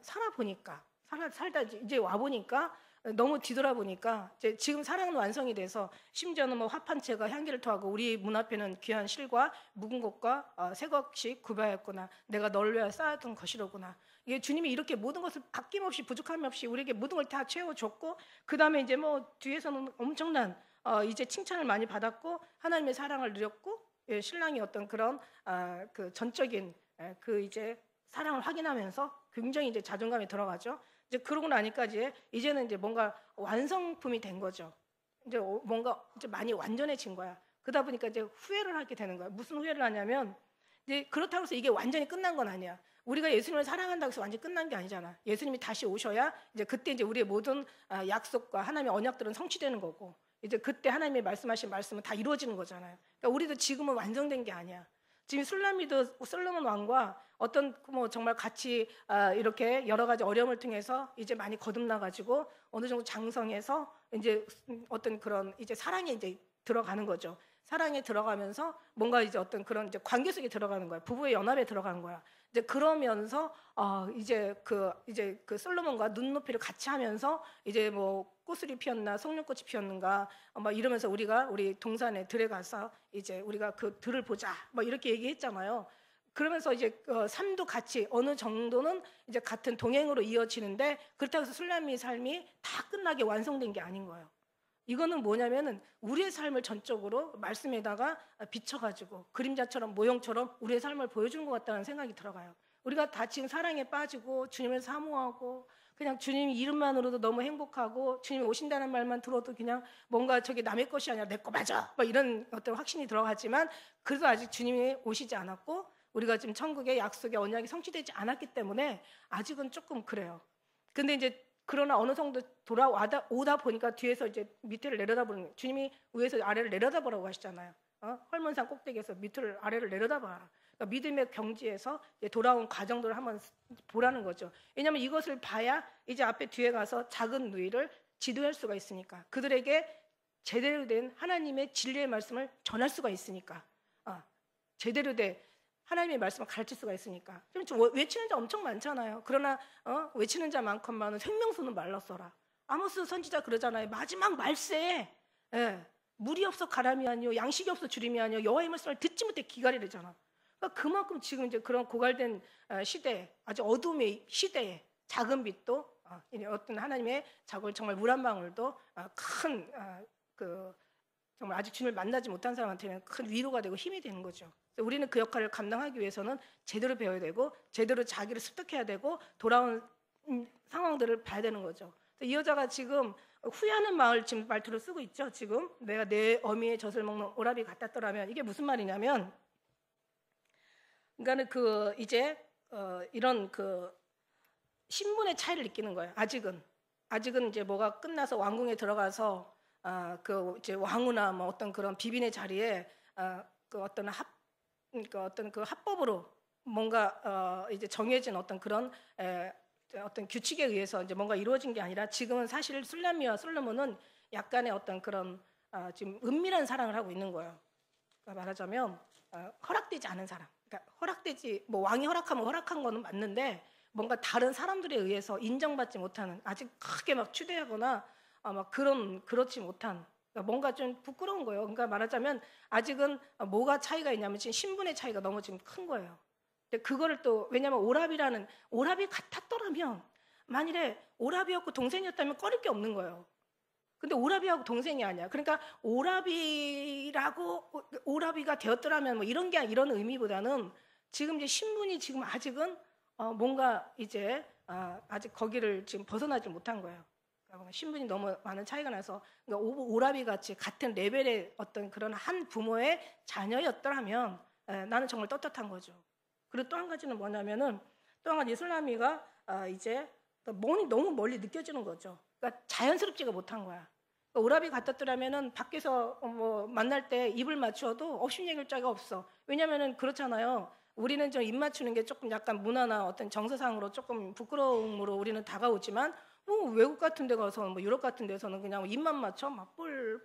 살다 이제 와 보니까 너무 뒤돌아보니까 이제 지금 사랑은 완성이 돼서 심지어는 뭐 화판채가 향기를 토하고 우리 문 앞에는 귀한 실과 묵은 것과 새 것이 구비하였구나. 내가 널 위하여 쌓았던 것이로구나. 이게 주님이 이렇게 모든 것을 아낌없이 부족함이 없이 우리에게 모든 걸 다 채워줬고 그 다음에 이제 뭐 뒤에서는 엄청난 이제 칭찬을 많이 받았고 하나님의 사랑을 누렸고 신랑이 어떤 그런 그 전적인 그 이제 사랑을 확인하면서 굉장히 이제 자존감이 들어가죠. 이제 그러고 나니까 이제는 이제 뭔가 완성품이 된 거죠. 이제 뭔가 이제 많이 완전해진 거야. 그러다 보니까 이제 후회를 하게 되는 거야. 무슨 후회를 하냐면 이제 그렇다고 해서 이게 완전히 끝난 건 아니야. 우리가 예수님을 사랑한다고 해서 완전히 끝난 게 아니잖아. 예수님이 다시 오셔야 이제 그때 이제 우리의 모든 약속과 하나님의 언약들은 성취되는 거고 이제 그때 하나님의 말씀하신 말씀은 다 이루어지는 거잖아요. 그러니까 우리도 지금은 완성된 게 아니야. 지금 술라미도 솔로몬 왕과 어떤 뭐 정말 같이 이렇게 여러 가지 어려움을 통해서 이제 많이 거듭나 가지고 어느 정도 장성해서 이제 어떤 그런 이제 사랑에 이제 들어가는 거죠. 사랑에 들어가면서 뭔가 이제 어떤 그런 이제 관계 속에 들어가는 거야. 부부의 연합에 들어가는 거야. 이제 그러면서 이제 그 솔로몬과 눈높이를 같이 하면서 이제 뭐 꽃술이 피었나 송년꽃이 피었는가 막 이러면서 우리 동산에 들에 가서 이제 우리가 그 들을 보자 막 이렇게 얘기했잖아요. 그러면서 이제 삶도 같이 어느 정도는 이제 같은 동행으로 이어지는데 그렇다고 해서 술람미의 삶이 다 끝나게 완성된 게 아닌 거예요. 이거는 뭐냐면은 우리의 삶을 전적으로 말씀에다가 비춰가지고 그림자처럼 모형처럼 우리의 삶을 보여주는 것 같다는 생각이 들어가요. 우리가 다 지금 사랑에 빠지고 주님을 사모하고 그냥 주님 이름만으로도 너무 행복하고 주님이 오신다는 말만 들어도 그냥 뭔가 저게 남의 것이 아니라 내 거 맞아 막 이런 어떤 확신이 들어가지만 그래도 아직 주님이 오시지 않았고 우리가 지금 천국의 약속의 언약이 성취되지 않았기 때문에 아직은 조금 그래요. 근데 이제 그러나 어느 정도 오다 보니까 뒤에서 이제 밑에를 내려다보는 주님이 위에서 아래를 내려다보라고 하시잖아요. 헐몬산 꼭대기에서 밑을 아래를 내려다봐라. 그러니까 믿음의 경지에서 돌아온 과정들을 한번 보라는 거죠. 왜냐하면 이것을 봐야 이제 앞에 뒤에 가서 작은 누이를 지도할 수가 있으니까 그들에게 제대로 된 하나님의 진리의 말씀을 전할 수가 있으니까 제대로 된 하나님의 말씀을 가르칠 수가 있으니까. 외치는 자 엄청 많잖아요. 그러나 외치는 자 많건만은 생명수는 말랐어라. 아모스 선지자 그러잖아요. 마지막 말세에 물이 없어 가람이 아니요 양식이 없어 주림이 아니요 여호와의 말씀을 듣지 못해 기갈이래잖아. 그러니까 그만큼 지금 이제 그런 고갈된 시대에 아주 어둠의 시대에 작은 빛도 어떤 하나님의 작은 정말 물 한 방울도 큰 정말 아직 주님을 만나지 못한 사람한테는 큰 위로가 되고 힘이 되는 거죠. 우리는 그 역할을 감당하기 위해서는 제대로 배워야 되고 제대로 자기를 습득해야 되고 돌아온 상황들을 봐야 되는 거죠. 이 여자가 지금 후회하는 말투를 쓰고 있죠. 지금 내가 내 어미의 젖을 먹는 오라비 같았더라면 이게 무슨 말이냐면, 그러니까는 이런 신분의 차이를 느끼는 거예요. 아직은 이제 뭐가 끝나서 왕궁에 들어가서 이제 왕후나 뭐 어떤 그런 비빈의 자리에 어떤 그 합법으로 뭔가 이제 정해진 어떤 그런 어떤 규칙에 의해서 이제 뭔가 이루어진 게 아니라 지금은 사실 술람미와 솔로몬은 약간의 어떤 그런 지금 은밀한 사랑을 하고 있는 거예요. 그러니까 말하자면 허락되지 않은 사람. 그러니까 허락되지 뭐 왕이 허락하면 허락한 거는 맞는데 뭔가 다른 사람들에 의해서 인정받지 못하는 아직 크게 막 추대하거나 막 그렇지 못한 그러니까 뭔가 좀 부끄러운 거예요. 그러니까 말하자면 아직은 뭐가 차이가 있냐면 지금 신분의 차이가 너무 지금 큰 거예요. 근데 그거를 또 왜냐면 오라비 같았더라면 만일에 오라비였고 동생이었다면 꺼릴 게 없는 거예요. 근데 오라비하고 동생이 아니야. 그러니까 오라비가 되었더라면 뭐 이런 의미보다는 지금 이제 신분이 지금 아직은 뭔가 이제 아직 거기를 지금 벗어나지 못한 거예요. 그러니까 신분이 너무 많은 차이가 나서 그러니까 오라비 같이 같은 레벨의 어떤 그런 한 부모의 자녀였더라면 나는 정말 떳떳한 거죠. 그리고 또 한 가지는 뭐냐면은 또 한 가지 이슬람이가 이제 너무 멀리 느껴지는 거죠. 그러니까 자연스럽지가 못한 거야. 그러니까 오라비 같았더라면은 밖에서 뭐 만날 때 입을 맞추어도 업신여길 자가 없어. 왜냐면은 그렇잖아요. 우리는 좀 입 맞추는 게 조금 약간 문화나 어떤 정서상으로 조금 부끄러움으로 우리는 다가오지만 뭐 외국 같은 데 가서 뭐 유럽 같은 데서는 그냥 입만 맞춰 막 볼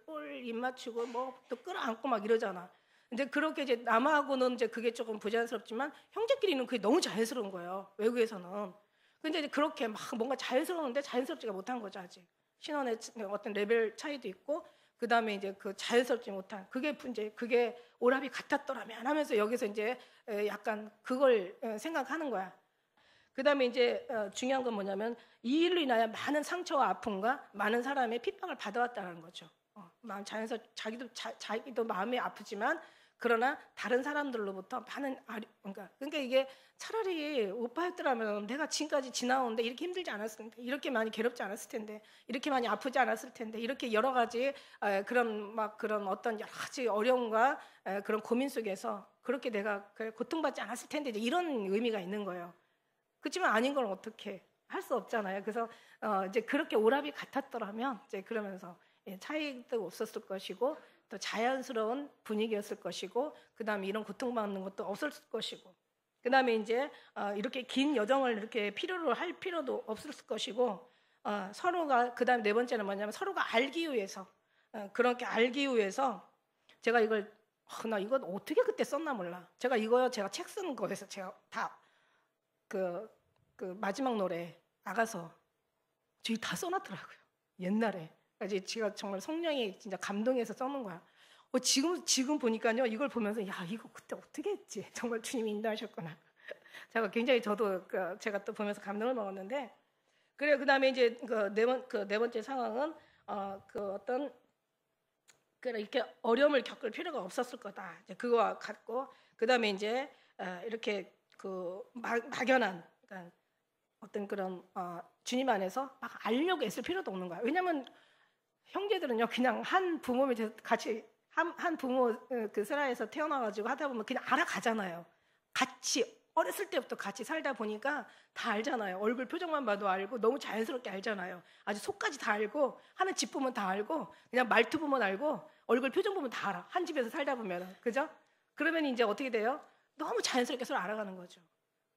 입 맞추고 뭐 또 끌어안고 막 이러잖아. 근데 그렇게 이제 남하고는 이제 그게 조금 부자연스럽지만 형제끼리는 그게 너무 자연스러운 거예요. 외국에서는. 근데 이제 그렇게 막 뭔가 자연스러운데 자연스럽지가 못한 거죠, 아직. 신원의 어떤 레벨 차이도 있고 그다음에 이제 그 자연스럽지 못한 그게 오라비 같았더라면 하면서 여기서 이제 약간 그걸 생각하는 거야. 그다음에 이제 중요한 건 뭐냐면 이 일로 인하여 많은 상처와 아픔과 많은 사람의 핍박을 받아왔다는 거죠. 자기도 마음이 아프지만 그러나 다른 사람들로부터 많은 그러니까 이게 차라리 오빠였더라면 내가 지금까지 지나오는데 이렇게 힘들지 않았을 텐데 이렇게 많이 괴롭지 않았을 텐데 이렇게 많이 아프지 않았을 텐데 이렇게 여러 가지 그런 어떤 여러 가지 어려움과 그런 고민 속에서 그렇게 내가 고통받지 않았을 텐데 이제 이런 의미가 있는 거예요. 그렇지만 아닌 걸 어떻게 할 수 없잖아요. 그래서 이제 그렇게 오라비 같았더라면 이제 그러면서 차이도 없었을 것이고 또 자연스러운 분위기였을 것이고 그다음에 이런 고통받는 것도 없었을 것이고 그다음에 이제 이렇게 긴 여정을 이렇게 필요로 할 필요도 없었을 것이고 서로가 그다음 네 번째는 뭐냐면 서로가 알기 위해서 그렇게 알기 위해서 제가 이걸 나 이거 어떻게 그때 썼나 몰라. 제가 책 쓰는 거에서 제가 다 그 마지막 노래 나가서 저희 다 써놨더라고요. 옛날에. 이제 제가 정말 성령이 진짜 감동해서 써놓은 거야. 지금 보니까요, 이걸 보면서 야 이거 그때 어떻게 했지? 정말 주님이 인도하셨구나. 제가 굉장히 저도 제가 또 보면서 감동을 먹었는데 그래요. 그다음에 이제 네 번째 상황은 어떤 이렇게 어려움을 겪을 필요가 없었을 거다. 이제 그거와 같고 그다음에 이제 이렇게 막연한 그러니까 어떤 그런 주님 안에서 막 알려고 애쓸 필요도 없는 거야. 왜냐하면 형제들은요 그냥 한 부모 밑에서 같이 한 부모 그 세라에서 태어나가지고 하다 보면 그냥 알아가잖아요. 같이 어렸을 때부터 같이 살다 보니까 다 알잖아요. 얼굴 표정만 봐도 알고 너무 자연스럽게 알잖아요. 아주 속까지 다 알고 하는 집 보면 다 알고 그냥 말투 보면 알고 얼굴 표정 보면 다 알아. 한 집에서 살다 보면 그죠? 그러면 이제 어떻게 돼요? 너무 자연스럽게 서로 알아가는 거죠.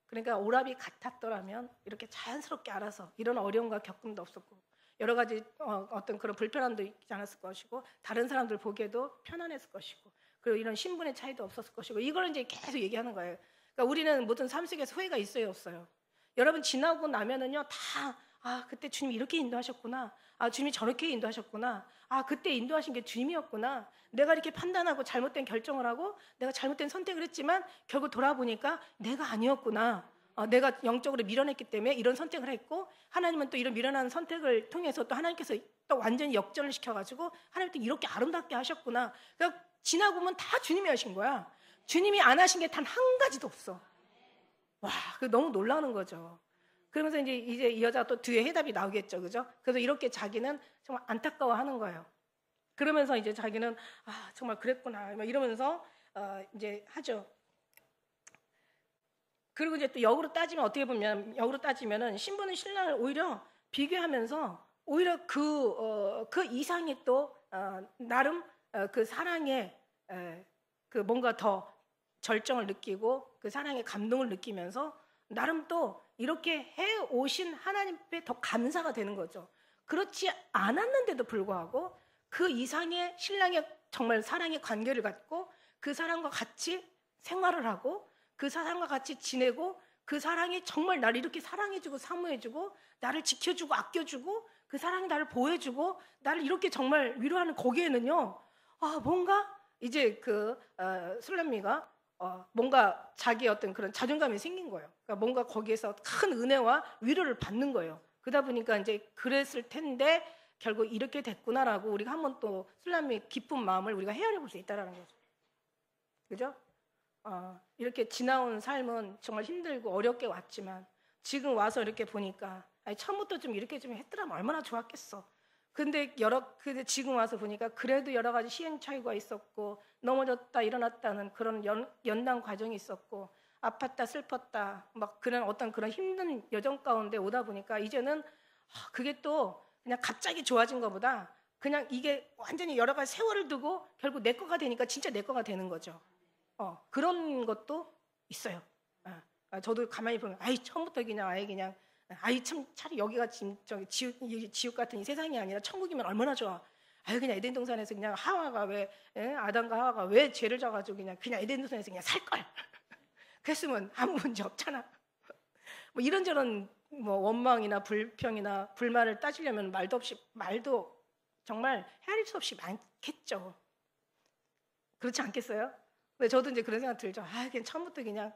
그러니까 오라비 같았더라면 이렇게 자연스럽게 알아서 이런 어려움과 겪음도 없었고 여러 가지 어떤 그런 불편함도 있지 않았을 것이고 다른 사람들 보기에도 편안했을 것이고 그리고 이런 신분의 차이도 없었을 것이고 이걸 이제 계속 얘기하는 거예요. 그러니까 우리는 모든 삶 속에서 후회가 있어요, 없어요? 여러분 지나고 나면은요 다 그때 주님이 이렇게 인도하셨구나. 주님이 저렇게 인도하셨구나. 그때 인도하신 게 주님이었구나. 내가 이렇게 판단하고 잘못된 결정을 하고 내가 잘못된 선택을 했지만 결국 돌아보니까 내가 아니었구나. 내가 영적으로 밀어냈기 때문에 이런 선택을 했고 하나님은 또 이런 밀어난 선택을 통해서 또 하나님께서 또 완전히 역전을 시켜가지고 하나님 또 이렇게 아름답게 하셨구나. 그러니까 지나고 보면 다 주님이 하신 거야. 주님이 안 하신 게 단 한 가지도 없어. 와, 그 너무 놀라는 거죠. 그러면서 이제 이 여자가 또 뒤에 해답이 나오겠죠, 그죠? 그래서 이렇게 자기는 정말 안타까워하는 거예요. 그러면서 이제 자기는 정말 그랬구나 막 이러면서 이제 하죠. 그리고 이제 또 역으로 따지면 어떻게 보면 역으로 따지면은 신부는 신랑을 오히려 비교하면서 오히려 그 이상이 또 나름 그 사랑의 그 뭔가 더 절정을 느끼고 그 사랑의 감동을 느끼면서 나름 또 이렇게 해 오신 하나님께 더 감사가 되는 거죠. 그렇지 않았는데도 불구하고 그 이상의 신랑의 정말 사랑의 관계를 갖고 그 사람과 같이 생활을 하고 그 사람과 같이 지내고 그 사랑이 정말 나를 이렇게 사랑해주고 사모해주고 나를 지켜주고 아껴주고 그 사랑이 나를 보호해주고 나를 이렇게 정말 위로하는 거기에는요, 뭔가 이제 술람미가 뭔가 자기의 어떤 그런 자존감이 생긴 거예요. 그러니까 뭔가 거기에서 큰 은혜와 위로를 받는 거예요. 그러다 보니까 이제 그랬을 텐데 결국 이렇게 됐구나라고 우리가 한번 또 술람미의 깊은 마음을 우리가 헤아려 볼 수 있다라는 거죠. 그죠? 이렇게 지나온 삶은 정말 힘들고 어렵게 왔지만 지금 와서 이렇게 보니까 처음부터 좀 이렇게 좀 했더라면 얼마나 좋았겠어. 근데 지금 와서 보니까 그래도 여러 가지 시행착오가 있었고 넘어졌다 일어났다는 그런 연단 과정이 있었고 아팠다 슬펐다 막 어떤 그런 힘든 여정 가운데 오다 보니까 이제는 그게 또 그냥 갑자기 좋아진 것보다 그냥 이게 완전히 여러 가지 세월을 두고 결국 내 거가 되니까 진짜 내 거가 되는 거죠. 그런 것도 있어요. 저도 가만히 보면 처음부터 그냥 참 차라리 여기가 지금 지옥 같은 이 세상이 아니라 천국이면 얼마나 좋아. 그냥 에덴 동산에서 그냥 아담과 하와가 왜 죄를 져가지고 그냥 에덴 동산에서 그냥 살 걸. 그랬으면 아무 문제 없잖아. 뭐 이런저런 원망이나 불평이나 불만을 따지려면 말도 정말 헤아릴 수 없이 많겠죠. 그렇지 않겠어요? 근데 저도 이제 그런 생각 들죠. 그냥 처음부터 그냥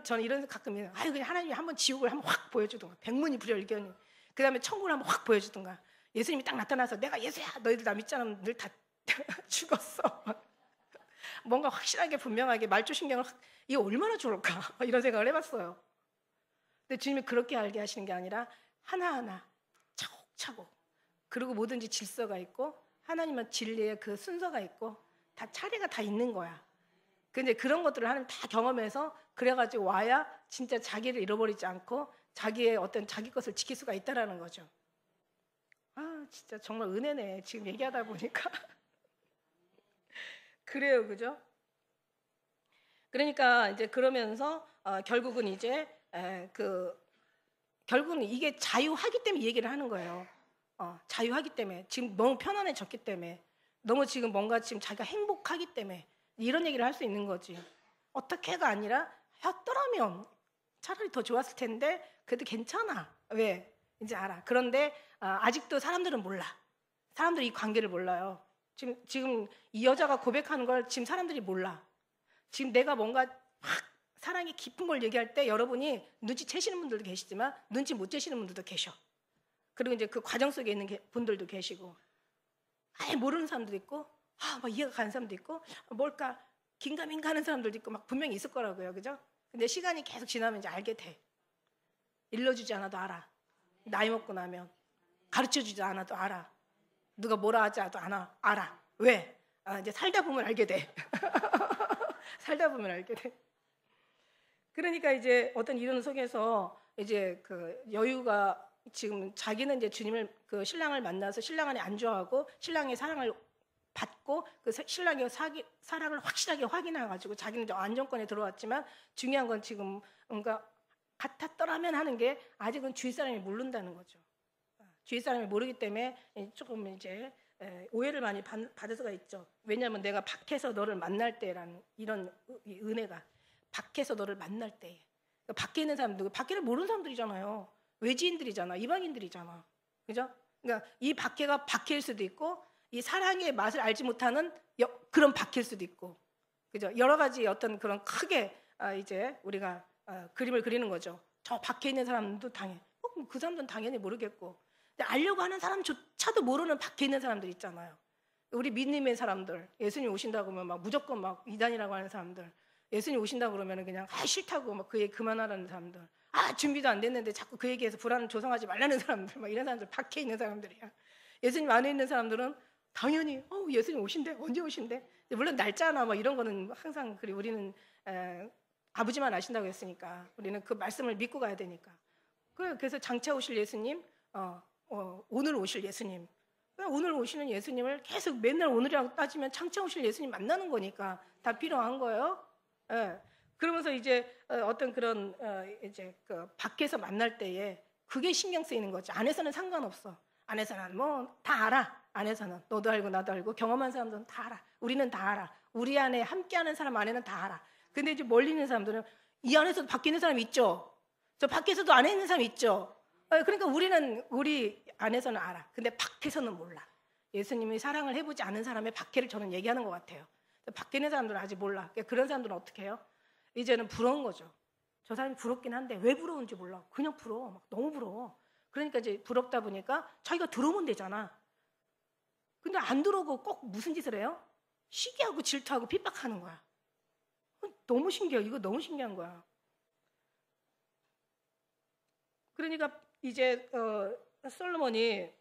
저는 이런 가끔 그냥 하나님이 한번 지옥을 한번 확 보여주든가, 백문이 불여일견이 그 다음에 천국을 한번 확 보여주든가, 예수님이 딱 나타나서 내가 예수야 너희들 나 믿지 않으면 늘 다 죽었어. 뭔가 확실하게 분명하게 말조신경을 이게 얼마나 좋을까 이런 생각을 해봤어요. 근데 주님이 그렇게 알게 하시는 게 아니라 하나하나 차곡차곡, 그리고 뭐든지 질서가 있고 하나님은 진리의 그 순서가 있고 다 차례가 다 있는 거야. 근데 그런 것들을 하나님 다 경험해서 그래가지고 와야 진짜 자기를 잃어버리지 않고 자기의 어떤 자기 것을 지킬 수가 있다라는 거죠. 진짜 정말 은혜네. 지금 얘기하다 보니까 그래요, 그죠? 그러니까 이제 그러면서 결국은 이제 결국은 이게 자유하기 때문에 이 얘기를 하는 거예요. 자유하기 때문에 지금 너무 편안해졌기 때문에 너무 지금 뭔가 지금 자기가 행복하기 때문에 이런 얘기를 할 수 있는 거지. 어떻게가 아니라 였더라면 차라리 더 좋았을 텐데 그래도 괜찮아. 왜? 이제 알아. 그런데 아직도 사람들은 몰라. 사람들이 이 관계를 몰라요. 지금 이 여자가 고백하는 걸 지금 사람들이 몰라. 지금 내가 뭔가 확 사랑이 깊은 걸 얘기할 때 여러분이 눈치채시는 분들도 계시지만 눈치 못 채시는 분들도 계셔. 그리고 이제 그 과정 속에 있는 분들도 계시고 아예 모르는 사람도 있고 막 이해가 가는 사람도 있고 뭘까 긴가민가 하는 사람들도 있고 막 분명히 있을 거라고요. 그죠? 근데 시간이 계속 지나면 이제 알게 돼. 일러주지 않아도 알아. 나이 먹고 나면 가르쳐주지 않아도 알아. 누가 뭐라 하지 않아도 알아. 왜? 이제 살다 보면 알게 돼. 살다 보면 알게 돼. 그러니까 이제 어떤 이런 속에서 이제 그 여유가 지금 자기는 이제 주님을 그 신랑을 만나서 신랑 안에 안주하고 신랑의 사랑을 받고 그 신랑의 사랑을 확실하게 확인해가지고 자기는 이제 안정권에 들어왔지만 중요한 건 지금 뭔가 같았더라면 하는 게 아직은 주위 사람이 모른다는 거죠. 주위 사람이 모르기 때문에 조금 이제 오해를 많이 받을 수가 있죠. 왜냐하면 내가 밖에서 너를 만날 때라는 이런 은혜가 밖에서 너를 만날 때 밖에 있는 사람들, 밖에를 모르는 사람들이잖아요. 외지인들이잖아. 이방인들이잖아. 그죠? 그러니까 이 밖에가 밖일 수도 있고 이 사랑의 맛을 알지 못하는 그런 밖일 수도 있고, 그죠? 여러 가지 어떤 그런 크게 이제 우리가 그림을 그리는 거죠. 저 밖에 있는 사람도 그 사람들은 당연히 모르겠고, 근데 알려고 하는 사람조차도 모르는 밖에 있는 사람들 있잖아요. 우리 믿음의 사람들, 예수님 오신다고 하면 막 무조건 막 이단이라고 하는 사람들, 예수님 오신다고 그러면 그냥 싫다고 막 그 얘기 그만하라는 사람들, 준비도 안 됐는데 자꾸 그 얘기해서 불안을 조성하지 말라는 사람들, 막 이런 사람들 밖에 있는 사람들이야. 예수님 안에 있는 사람들은 당연히 예수님 오신대, 언제 오신대. 물론 날짜나 뭐 이런 거는 항상 우리는 아버지만 아신다고 했으니까 우리는 그 말씀을 믿고 가야 되니까. 그래서 장차 오실 예수님, 오늘 오실 예수님, 오늘 오시는 예수님을 계속 맨날 오늘이라고 따지면 장차 오실 예수님 만나는 거니까 다 필요한 거예요. 그러면서 이제 어떤 그런 이제 그 밖에서 만날 때에 그게 신경 쓰이는 거죠. 안에서는 상관없어. 안에서는 뭐 다 알아. 안에서는 너도 알고 나도 알고 경험한 사람들은 다 알아. 우리는 다 알아. 우리 안에 함께하는 사람 안에는 다 알아. 근데 이제 멀리 있는 사람들은 이 안에서도 밖에 있는 사람이 있죠. 저 밖에서도 안에 있는 사람이 있죠. 그러니까 우리 안에서는 알아. 근데 밖에서는 몰라. 예수님이 사랑을 해보지 않은 사람의 밖에를 저는 얘기하는 것 같아요. 밖에 있는 사람들은 아직 몰라. 그런 사람들은 어떻게 해요? 이제는 부러운 거죠. 저 사람이 부럽긴 한데 왜 부러운지 몰라. 그냥 부러워. 막 너무 부러워. 그러니까 이제 부럽다 보니까 자기가 들어오면 되잖아. 근데 안 들어오고 꼭 무슨 짓을 해요? 시기하고 질투하고 핍박하는 거야. 너무 신기해요. 이거 너무 신기한 거야. 그러니까 이제 솔로몬이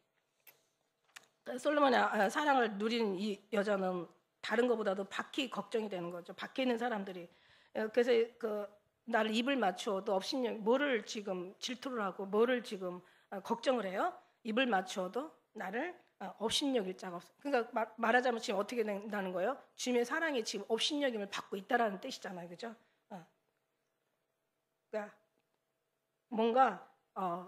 사랑을 누린 이 여자는 다른 것보다도 밖이 걱정이 되는 거죠. 밖에 있는 사람들이. 그래서 나를 입을 맞추어도 업신여기, 뭐를 지금 질투를 하고 뭐를 지금 걱정을 해요? 입을 맞추어도 나를 업신여길 자가 없어. 그러니까 말하자면 지금 어떻게 된다는 거예요? 주님의 사랑이 지금 업신여김을 받고 있다라는 뜻이잖아요, 그죠? 그러니까 뭔가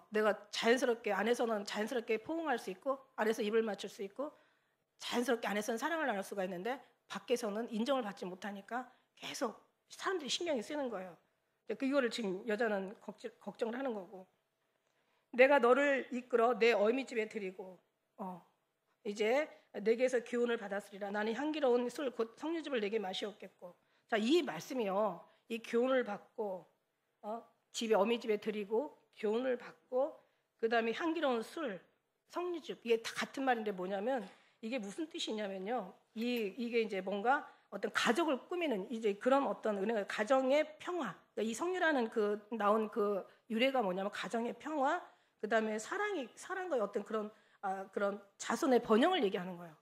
내가 자연스럽게 안에서는 자연스럽게 포옹할 수 있고 안에서 입을 맞출 수 있고 자연스럽게 안에서는 사랑을 나눌 수가 있는데 밖에서는 인정을 받지 못하니까 계속 사람들이 신경이 쓰이는 거예요. 이거를 지금 여자는 걱정을 하는 거고, 내가 너를 이끌어 내 어미집에 드리고 이제 내게서 기운을 받았으리라. 나는 향기로운 술 곧 석류즙을 내게 마시었겠고. 자, 이 말씀이요, 이 교훈을 받고 집에 어미집에 드리고 교훈을 받고 그 다음에 향기로운 술, 석류즙, 이게 다 같은 말인데 뭐냐면 이게 무슨 뜻이냐면요, 이게 이제 뭔가 어떤 가족을 꾸미는 이제 그런 어떤 은혜가, 가정의 평화. 그러니까 이 석류라는 나온 유래가 뭐냐면 가정의 평화, 그 다음에 사랑과의 어떤 그런 자손의 번영을 얘기하는 거예요.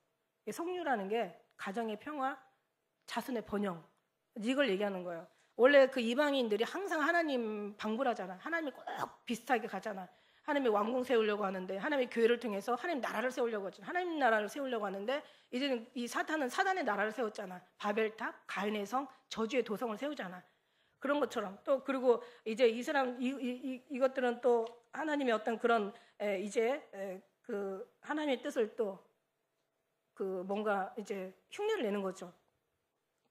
석류라는 게 가정의 평화, 자손의 번영, 이걸 얘기하는 거예요. 원래 그 이방인들이 항상 하나님 방불하잖아. 하나님이 꼭 비슷하게 가잖아. 하나님의 왕궁 세우려고 하는데, 하나님의 교회를 통해서 하나님 나라를 세우려고 하잖아. 하나님 나라를 세우려고 하는데 이제는 이 사탄은 사단의 나라를 세웠잖아. 바벨탑, 가인의 성, 저주의 도성을 세우잖아. 그런 것처럼 또 그리고 이제 이 사람 이것들은 또 하나님의 어떤 그런 하나님의 뜻을 또 뭔가 이제 흉내를 내는 거죠.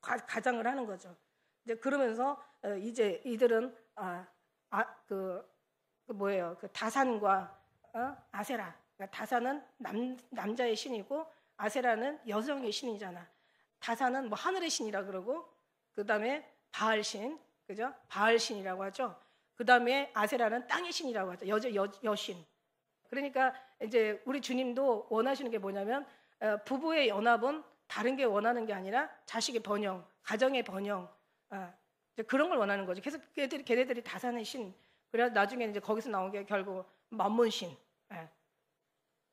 가장을 하는 거죠. 이제 그러면서 이제 이들은 뭐예요? 다산과 아세라. 그러니까 다산은 남자의 신이고 아세라는 여성의 신이잖아. 다산은 뭐 하늘의 신이라 그러고, 그 다음에 바알 신, 그죠? 바알 신이라고 하죠. 그 다음에 아세라는 땅의 신이라고 하죠. 여신. 그러니까 이제 우리 주님도 원하시는 게 뭐냐면 부부의 연합은 다른 게 원하는 게 아니라 자식의 번영, 가정의 번영, 그런 걸 원하는 거죠. 그래서 걔네들이 다산의 신. 그래서 나중에 이제 거기서 나온 게 결국 만몬신.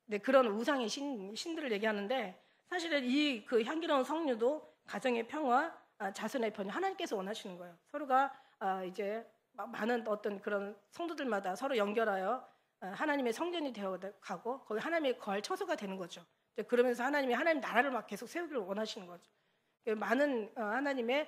네, 그런 우상의 신들을 얘기하는데, 사실은 이 향기로운 석류도 가정의 평화, 자손의 번영, 하나님께서 원하시는 거예요. 서로가 이제 많은 어떤 그런 성도들마다 서로 연결하여 하나님의 성전이 되어 가고 거기 하나님의 거할 처소가 되는 거죠. 그러면서 하나님 나라를 막 계속 세우기를 원하시는 거죠. 많은 하나님의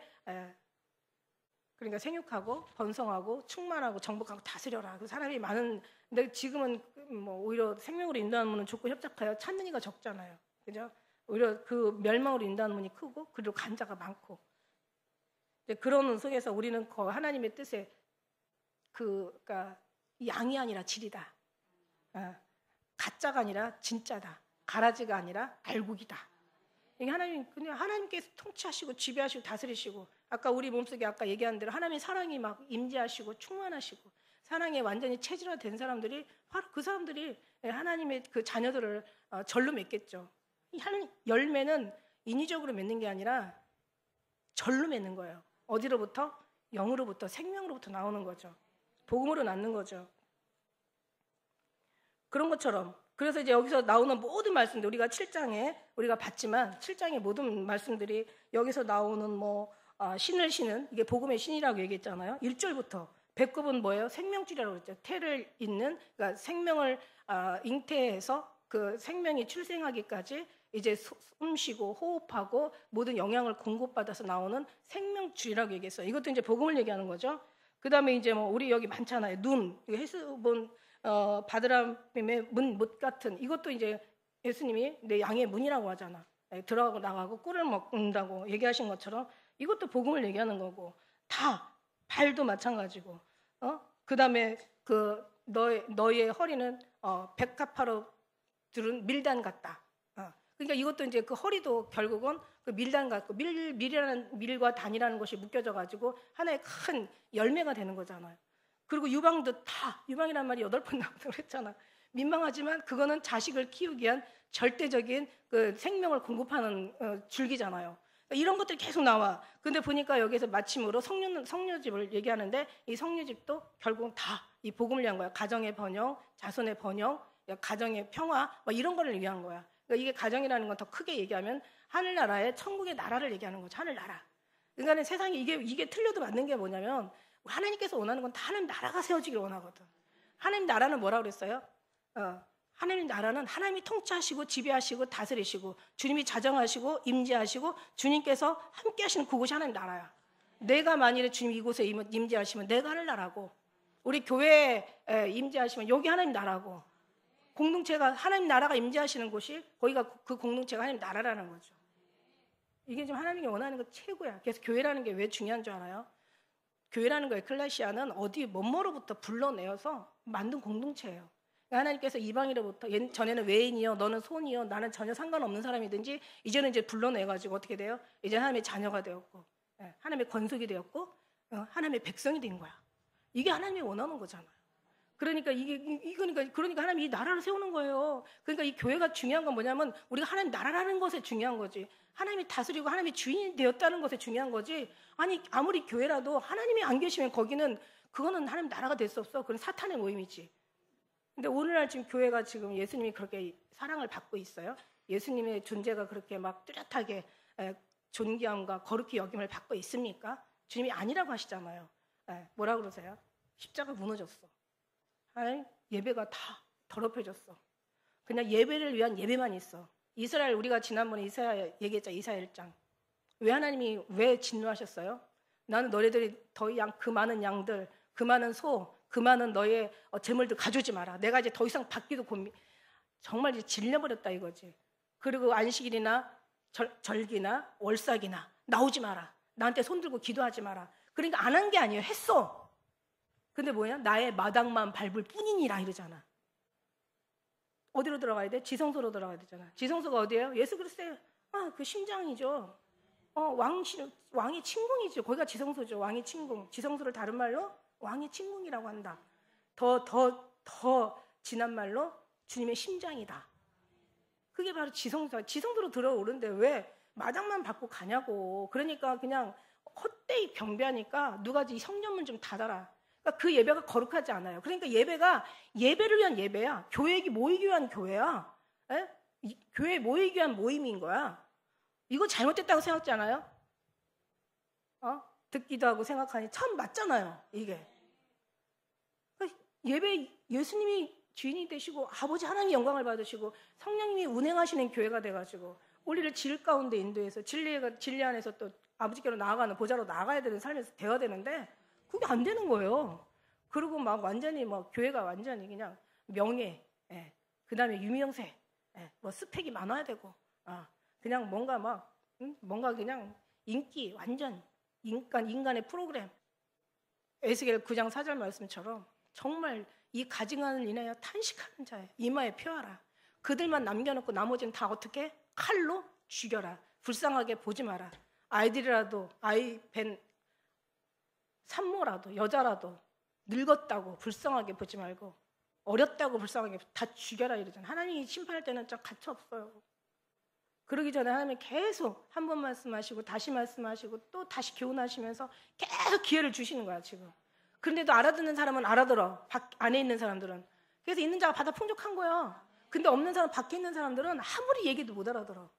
그러니까 생육하고 번성하고 충만하고 정복하고 다스려라. 그 사람이 많은. 근데 지금은 뭐 오히려 생명으로 인도하는 문은 좁고 협착하여 찾는 이가 적잖아요. 그죠? 오히려 그 멸망으로 인도하는 문이 크고 그리고 간자가 많고. 그런 속에서 우리는 하나님의 뜻에 그러니까 양이 아니라 질이다. 가짜가 아니라 진짜다. 가라지가 아니라 알곡이다. 이게 그냥 하나님께서 통치하시고 지배하시고 다스리시고, 아까 우리 몸속에 아까 얘기한 대로 하나님의 사랑이 막 임재하시고 충만하시고 사랑에 완전히 체질화된 사람들이 바로 그 사람들이 하나님의 그 자녀들을 절로 맺겠죠. 열매는 인위적으로 맺는 게 아니라 절로 맺는 거예요. 어디로부터? 영으로부터, 생명으로부터 나오는 거죠. 복음으로 낳는 거죠. 그런 것처럼, 그래서 이제 여기서 나오는 모든 말씀들, 우리가 7장에 우리가 봤지만 7장의 모든 말씀들이 여기서 나오는 신을 신은, 이게 복음의 신이라고 얘기했잖아요. 1절부터 배꼽은 뭐예요? 생명줄이라고 했죠. 태를 잇는, 그러니까 생명을 잉태해서 그 생명이 출생하기까지 이제 숨쉬고 호흡하고 모든 영양을 공급받아서 나오는 생명줄이라고 얘기했어요. 이것도 이제 복음을 얘기하는 거죠. 그 다음에 이제 우리 여기 많잖아요. 눈, 헤스본 바드라밈의 못 같은, 이것도 이제 예수님이 내 양의 문이라고 하잖아. 들어가고 나가고 꿀을 먹는다고 얘기하신 것처럼 이것도 복음을 얘기하는 거고, 다 발도 마찬가지고, 그다음에 그 너의 허리는 백합화로 들은 밀단 같다. 그러니까 이것도 이제 그 허리도 결국은 그 밀단 같고 밀이라는 밀과 단이라는 것이 묶여져 가지고 하나의 큰 열매가 되는 거잖아요. 그리고 유방도 다 유방이란 말이 8번 나온다고 그랬잖아. 민망하지만 그거는 자식을 키우기 위한 절대적인 그 생명을 공급하는 줄기잖아요. 그러니까 이런 것들이 계속 나와. 근데 보니까 여기서 마침으로 성료집을 얘기하는데 이 성료집도 결국은 다 이 복음을 위한 거야. 가정의 번영, 자손의 번영, 가정의 평화 뭐 이런 거를 위한 거야. 그러니까 이게 가정이라는 건 더 크게 얘기하면 하늘나라의 천국의 나라를 얘기하는 거죠. 하늘나라. 그러니까 세상에 이게 틀려도 맞는 게 뭐냐면 하나님께서 원하는 건 다 하나님 나라가 세워지길 원하거든. 하나님 나라는 뭐라고 그랬어요? 하나님 나라는 하나님이 통치하시고 지배하시고 다스리시고 주님이 자정하시고 임재하시고 주님께서 함께 하시는 그곳이 하나님 나라야. 내가 만일에 주님 이곳에 임재하시면 내가 하늘나라고, 우리 교회에 임재하시면 여기 하나님 나라고, 공동체가 하나님 나라가 임재하시는 곳이 거기가 그 공동체가 하나님 나라라는 거죠. 이게 지금 하나님이 원하는 거 최고야. 그래서 교회라는 게 왜 중요한 줄 알아요? 교회라는 거 에클레시아는 어디 뭐뭐로부터 불러내어서 만든 공동체예요. 하나님께서 이방인으로부터 전에는 외인이요 너는 손이요 나는 전혀 상관없는 사람이든지 이제는 이제 불러내가지고 어떻게 돼요? 이제 하나님의 자녀가 되었고 하나님의 권속이 되었고 하나님의 백성이 된 거야. 이게 하나님이 원하는 거잖아요. 그러니까 그러니까 하나님이 이 나라를 세우는 거예요. 그러니까 이 교회가 중요한 건 뭐냐면 우리가 하나님 나라라는 것에 중요한 거지. 하나님이 다스리고 하나님이 주인이 되었다는 것에 중요한 거지. 아니 아무리 교회라도 하나님이 안 계시면 그거는 하나님 나라가 될 수 없어. 그건 사탄의 모임이지. 근데 오늘날 지금 교회가 지금 예수님이 그렇게 사랑을 받고 있어요. 예수님의 존재가 그렇게 막 뚜렷하게 존귀함과 거룩히 여김을 받고 있습니까? 주님이 아니라고 하시잖아요. 뭐라 그러세요? 십자가 무너졌어. 예배가 다 더럽혀졌어. 그냥 예배를 위한 예배만 있어. 이스라엘 우리가 지난번에 이사야 얘기했죠. 이사야 1장. 왜 하나님이 왜 진노하셨어요? 나는 너희들이 그 많은 양들, 그 많은 소, 그 많은 너의 재물들 가져오지 마라. 내가 이제 더 이상 받기도 정말 이제 질려버렸다 이거지. 그리고 안식일이나 절기나 월삭이나 나오지 마라. 나한테 손들고 기도하지 마라. 그러니까 안 한 게 아니에요. 했어. 근데 뭐야? 나의 마당만 밟을 뿐이니라 이러잖아. 어디로 들어가야 돼? 지성소로 들어가야 되잖아. 지성소가 어디예요? 예수 그리스도의 그 심장이죠. 왕의 침궁이죠. 거기가 지성소죠. 왕의 침궁. 지성소를 다른 말로 왕의 침궁이라고 한다. 더 진한 말로 주님의 심장이다. 그게 바로 지성소로 들어오는데 왜 마당만 밟고 가냐고. 그러니까 그냥 헛되이 경배하니까 누가 이 성전문 좀 닫아라. 그러니까 그 예배가 거룩하지 않아요. 그러니까 예배가 예배를 위한 예배야. 교회에 모이기 위한 교회야. 교회에 모이기 위한 모임인 거야. 이거 잘못됐다고 생각하지 않아요? 듣기도 하고 생각하니 참 맞잖아요. 이게. 예배 예수님이 주인이 되시고 아버지 하나님의 영광을 받으시고 성령님이 운행하시는 교회가 돼가지고 우리를 질 가운데 인도해서 진리 안에서 또 아버지께로 나아가는 보좌로 나아가야 되는 삶에서 되어야 되는데 그게 안 되는 거예요. 그리고 막 완전히 교회가 완전히 그냥 명예, 그다음에 유명세, 스펙이 많아야 되고, 그냥 뭔가 그냥 인기, 완전 인간의 프로그램. 에스겔 9장 4절 말씀처럼 정말 이 가증한을 인하여 탄식하는 자의 이마에 표하라. 그들만 남겨놓고 나머지는 다 어떻게? 칼로 죽여라. 불쌍하게 보지 마라. 아이들이라도 산모라도 여자라도 늙었다고 불쌍하게 보지 말고 어렸다고 불쌍하게 다 죽여라 이러잖아요. 하나님이 심판할 때는 좀 가차 없어요. 그러기 전에 하나님이 계속 한 번 말씀하시고 다시 말씀하시고 또 다시 교훈하시면서 계속 기회를 주시는 거야 지금. 그런데도 알아듣는 사람은 알아들어. 안에 있는 사람들은. 그래서 있는 자가 바다 풍족한 거야. 근데 없는 사람, 밖에 있는 사람들은 아무리 얘기도 못 알아들어.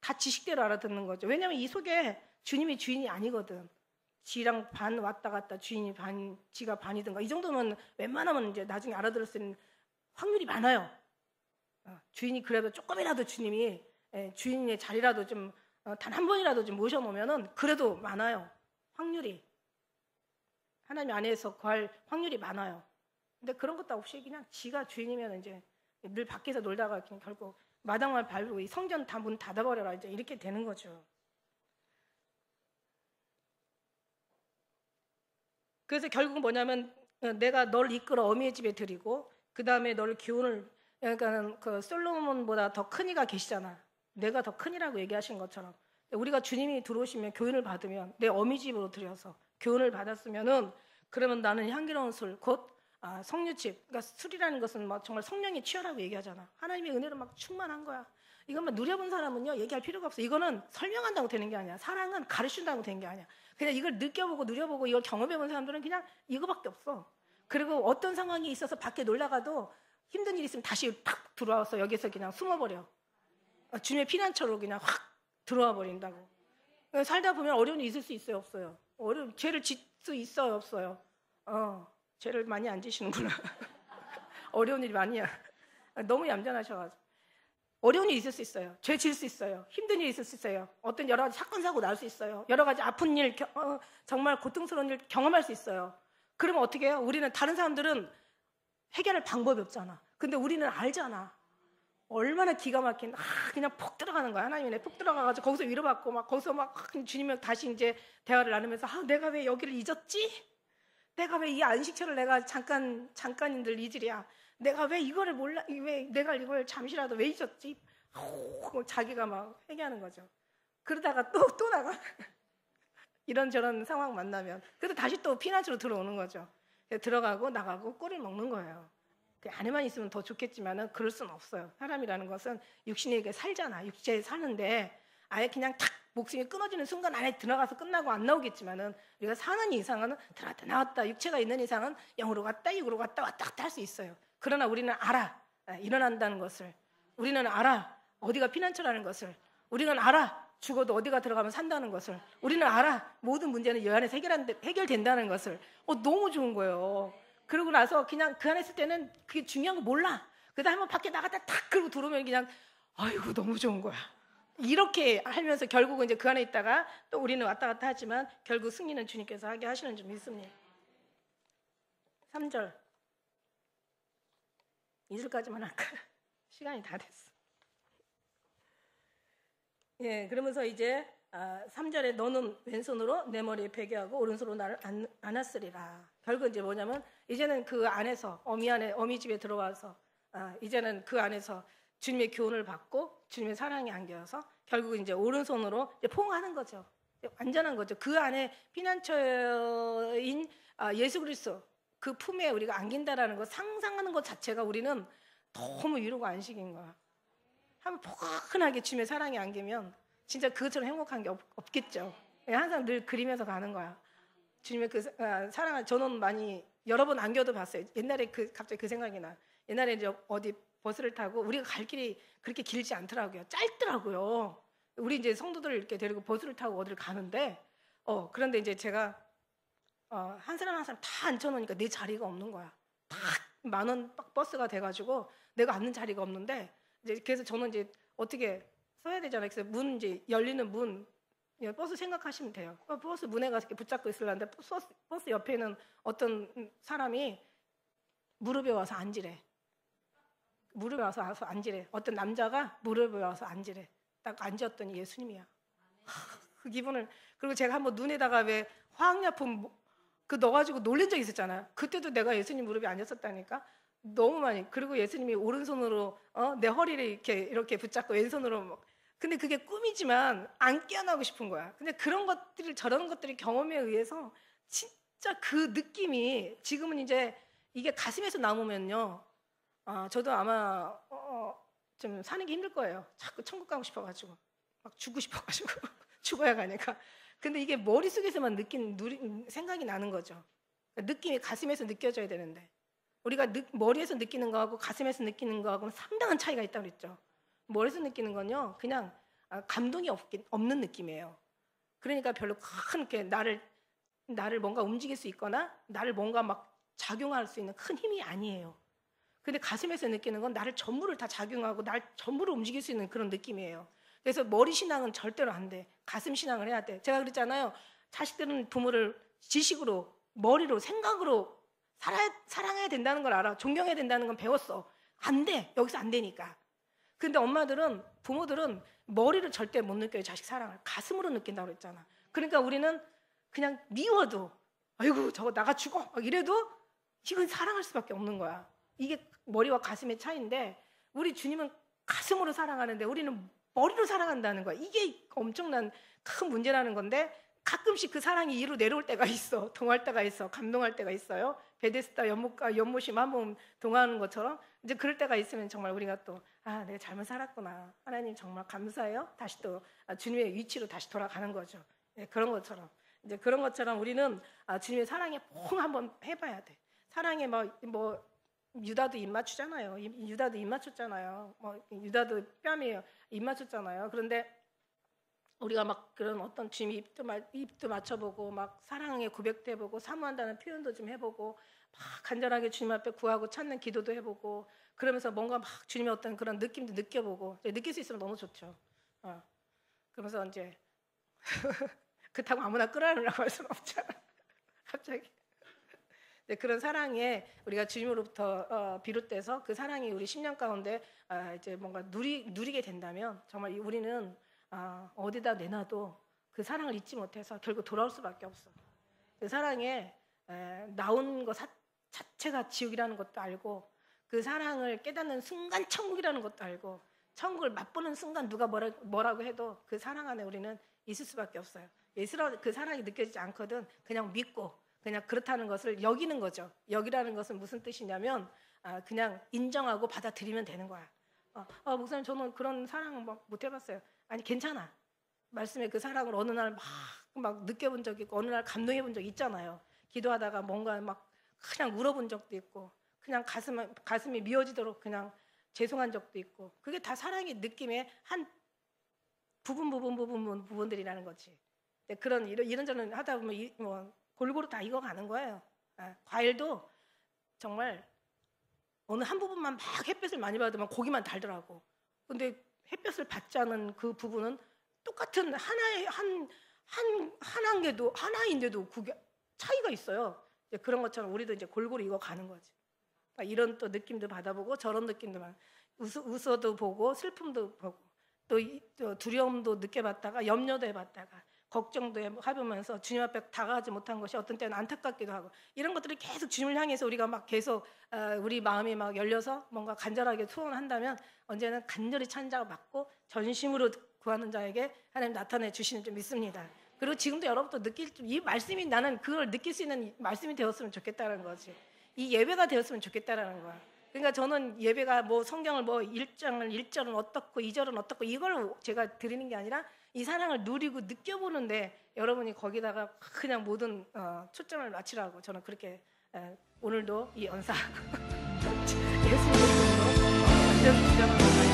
다 지식대로 알아듣는 거죠. 왜냐하면 이 속에 주님이 주인이 아니거든. 지랑 반 왔다 갔다 주인이 반, 지가 반이든가 이 정도면 웬만하면 이제 나중에 알아들을 수 있는 확률이 많아요. 주인이 그래도 조금이라도 주님이 주인의 자리라도 좀 단 한 번이라도 좀 모셔놓으면은 그래도 많아요. 확률이. 하나님 안에서 구할 확률이 많아요. 근데 그런 것도 없이 그냥 지가 주인이면 이제 늘 밖에서 놀다가 그냥 결국 마당만 밟고 이 성전 다 문 닫아버려라 이제 이렇게 되는 거죠. 그래서 결국은 뭐냐면 내가 너를 이끌어 어미의 집에 들이고 그 다음에 너를 기운을 그러니까 그 솔로몬보다 더 큰 이가 계시잖아. 내가 더 큰이라고 얘기하신 것처럼 우리가 주님이 들어오시면 교훈을 받으면 내 어미 집으로 들여서 교훈을 받았으면은 그러면 나는 향기로운 술 곧 성류칩. 그러니까 술이라는 것은 막 정말 성령이 취하라고 얘기하잖아. 하나님의 은혜로 막 충만한 거야. 이것만 누려본 사람은요 얘기할 필요가 없어. 이거는 설명한다고 되는 게 아니야. 사랑은 가르친다고 되는 게 아니야. 그냥 이걸 느껴보고 누려보고 이걸 경험해본 사람들은 그냥 이거밖에 없어. 그리고 어떤 상황이 있어서 밖에 놀다가도 힘든 일이 있으면 다시 팍 들어와서 여기서 그냥 숨어버려. 주님의 피난처로 그냥 확 들어와 버린다고. 살다 보면 어려운 일이 있을 수 있어요, 없어요? 죄를 짓 수 있어요, 없어요? 죄를 많이 안 지시는구나. 어려운 일이 많이야. 너무 얌전하셔가지고. 어려운 일이 있을 수 있어요. 죄 질 수 있어요. 힘든 일이 있을 수 있어요. 어떤 여러 가지 사건, 사고 날 수 있어요. 여러 가지 아픈 일, 정말 고통스러운 일 경험할 수 있어요. 그러면 어떻게 해요? 우리는 다른 사람들은 해결할 방법이 없잖아. 근데 우리는 알잖아. 얼마나 기가 막힌, 그냥 푹 들어가는 거야. 하나님이 푹 들어가가지고 거기서 위로받고 막 거기서 막 주님이랑 다시 이제 대화를 나누면서 내가 왜 여기를 잊었지? 내가 왜 이 안식처를 내가 잠깐인들 잊으랴? 내가 왜 이거를 몰라? 왜 내가 이걸 잠시라도 왜 잊었지? 자기가 막 회개하는 거죠. 그러다가 또 나가. 이런저런 상황 만나면. 그래도 다시 또 피난처로 들어오는 거죠. 들어가고 나가고 꿀을 먹는 거예요. 그 안에만 있으면 더 좋겠지만은 그럴 수는 없어요. 사람이라는 것은 육신에게 살잖아. 육체에 사는데 아예 그냥 탁 목숨이 끊어지는 순간 안에 들어가서 끝나고 안 나오겠지만은 우리가 사는 이상은 들어갔다 나왔다. 육체가 있는 이상은 영으로 갔다 육으로 갔다 왔다 갔다 할 수 있어요. 그러나 우리는 알아. 일어난다는 것을. 우리는 알아. 어디가 피난처라는 것을. 우리는 알아. 죽어도 어디가 들어가면 산다는 것을. 우리는 알아. 모든 문제는 여 안에서 해결된다는 것을. 너무 좋은 거예요. 그러고 나서 그냥 그 안에 있을 때는 그게 중요한 거 몰라. 그러다 한번 밖에 나갔다 탁 그러고 들어오면 그냥 아이고 너무 좋은 거야. 이렇게 하면서 결국은 이제 그 안에 있다가 또 우리는 왔다 갔다 하지만 결국 승리는 주님께서 하게 하시는 줄 믿습니다. 3절 2절까지만 할까요? 시간이 다 됐어. 예, 그러면서 이제 3절에 너는 왼손으로 내 머리에 베개하고 오른손으로 나를 안았으리라. 결국 이제 뭐냐면 이제는 그 안에서 어미 집에 들어와서 이제는 그 안에서 주님의 교훈을 받고 주님의 사랑이 안겨서 결국은 이제 오른손으로 이제 포옹하는 거죠. 완전한 거죠. 그 안에 피난처인 예수 그리스도 그 품에 우리가 안긴다라는 거 상상하는 것 자체가 우리는 너무 위로가 안식인 거야. 한번 포근하게 주님의 사랑이 안기면 진짜 그것처럼 행복한 게 없겠죠. 항상 늘 그리면서 가는 거야. 주님의 그 사랑을 저는 많이 여러 번 안겨도 봤어요. 옛날에 갑자기 그 생각이 나. 옛날에 이제 어디 버스를 타고 우리가 갈 길이 그렇게 길지 않더라고요. 짧더라고요. 우리 이제 성도들 이렇게 데리고 버스를 타고 어디를 가는데 그런데 이제 제가 한 사람 다 앉혀놓으니까 내 자리가 없는 거야. 다 10,000원 버스가 돼가지고 내가 앉는 자리가 없는데 이제 그래서 저는 이제 어떻게 써야 되잖아요. 그래서 문 이제 열리는 문 버스 생각하시면 돼요. 버스 문에 가서 이렇게 붙잡고 있으려는데 버스 옆에는 어떤 사람이 무릎에 와서 앉으래. 무릎에 와서 앉으래. 어떤 남자가 무릎에 와서 앉으래. 딱 앉았더니 예수님이야. 그 기분을. 그리고 제가 한번 눈에다가 왜 화학약품 그 넣어가지고 놀란 적 있었잖아요. 그때도 내가 예수님 무릎에 앉았었다니까. 너무 많이. 그리고 예수님이 오른손으로 내 허리를 이렇게 붙잡고 왼손으로 막. 근데 그게 꿈이지만 안 깨어나고 싶은 거야. 근데 저런 것들이 경험에 의해서 진짜 그 느낌이 지금은 이제 이게 가슴에서 나오면요. 저도 아마 좀 사는 게 힘들 거예요. 자꾸 천국 가고 싶어가지고 막 죽고 싶어가지고 죽어야 가니까. 근데 이게 머릿속에서만 생각이 나는 거죠. 느낌이 가슴에서 느껴져야 되는데 우리가 머리에서 느끼는 거하고 가슴에서 느끼는 거하고는 상당한 차이가 있다고 그랬죠. 머리에서 느끼는 건요 그냥 감동이 없는 느낌이에요. 그러니까 별로 큰 나를 뭔가 움직일 수 있거나 나를 뭔가 막 작용할 수 있는 큰 힘이 아니에요. 근데 가슴에서 느끼는 건 나를 전부를 다 작용하고 날 전부를 움직일 수 있는 그런 느낌이에요. 그래서 머리 신앙은 절대로 안 돼. 가슴 신앙을 해야 돼. 제가 그랬잖아요. 자식들은 부모를 지식으로, 머리로, 생각으로 사랑해야 된다는 걸 알아. 존경해야 된다는 건 배웠어. 안 돼. 여기서 안 되니까. 근데 부모들은 머리를 절대 못 느껴요. 자식 사랑을. 가슴으로 느낀다고 그랬잖아. 그러니까 우리는 그냥 미워도 아이고 저거 나가 죽어 막 이래도 이건 사랑할 수밖에 없는 거야. 이게 머리와 가슴의 차이인데 우리 주님은 가슴으로 사랑하는데 우리는 머리로 사랑한다는 거야. 이게 엄청난 큰 문제라는 건데 가끔씩 그 사랑이 이로 내려올 때가 있어. 동할 때가 있어. 감동할 때가 있어요. 베데스다 연못심 한번 동하는 것처럼 이제 그럴 때가 있으면 정말 우리가 또 내가 잘못 살았구나. 하나님 정말 감사해요. 다시 또 주님의 위치로 다시 돌아가는 거죠. 네, 그런 것처럼 이제 그런 것처럼 우리는 주님의 사랑에 퐁 한번 해봐야 돼. 사랑에 뭐 유다도 입 맞추잖아요. 유다도 입 맞췄잖아요. 유다도 뺨에 입 맞췄잖아요. 그런데 우리가 막 그런 어떤 주님 입도 맞춰보고 막 사랑의 고백도 해보고 사모한다는 표현도 좀 해보고 막 간절하게 주님 앞에 구하고 찾는 기도도 해보고 그러면서 뭔가 막 주님의 어떤 그런 느낌도 느껴보고 느낄 수 있으면 너무 좋죠. 그러면서 이제 그렇다고 아무나 끌어내려고 할 수는 없잖아. 갑자기. 그런 사랑에 우리가 주님으로부터 비롯돼서 그 사랑이 우리 10년 가운데 이제 뭔가 누리게 된다면 정말 우리는 어디다 내놔도 그 사랑을 잊지 못해서 결국 돌아올 수밖에 없어. 그 사랑에 나온 것 자체가 지옥이라는 것도 알고 그 사랑을 깨닫는 순간 천국이라는 것도 알고 천국을 맛보는 순간 누가 뭐라고 해도 그 사랑 안에 우리는 있을 수밖에 없어요. 그 사랑이 느껴지지 않거든 그냥 믿고 그냥 그렇다는 것을 여기는 거죠. 여기라는 것은 무슨 뜻이냐면 그냥 인정하고 받아들이면 되는 거야. 목사님 저는 그런 사랑을 못 해봤어요. 아니 괜찮아. 말씀에 그 사랑을 어느 날 막 느껴본 적이 있고 어느 날 감동해 본 적이 있잖아요. 기도하다가 뭔가 막 그냥 울어본 적도 있고 그냥 가슴이 미어지도록 그냥 죄송한 적도 있고 그게 다 사랑의 느낌의 한 부분들이라는 거지. 그런 이런저런 하다 보면 골고루 다 익어가는 거예요. 과일도 정말 어느 한 부분만 막 햇볕을 많이 받으면 고기만 달더라고. 근데 햇볕을 받지 않은 그 부분은 똑같은 하나인데도 그게 차이가 있어요. 그런 것처럼 우리도 이제 골고루 익어가는 거지. 이런 또 느낌도 받아보고 저런 느낌도 웃어도 보고 슬픔도 보고 또 두려움도 느껴봤다가 염려도 해봤다가 걱정도 해보면서 주님 앞에 다가가지 못한 것이 어떤 때는 안타깝기도 하고 이런 것들이 계속 주님을 향해서 우리가 막 계속 우리 마음이 막 열려서 뭔가 간절하게 소원한다면 언제나 간절히 찬 자가 받고 전심으로 구하는 자에게 하나님 나타내 주시는 줄 믿습니다. 그리고 지금도 여러분도 이 말씀이 나는 그걸 느낄 수 있는 말씀이 되었으면 좋겠다는 거지. 이 예배가 되었으면 좋겠다라는 거야. 그러니까 저는 예배가 뭐 성경을 뭐 1절은 어떻고 2절은 어떻고 이걸 제가 드리는 게 아니라 이 사랑을 누리고 느껴보는데 여러분이 거기다가 그냥 모든 초점을 맞추라고 저는 그렇게 오늘도 이 연사 예수님으로 완전 주장하는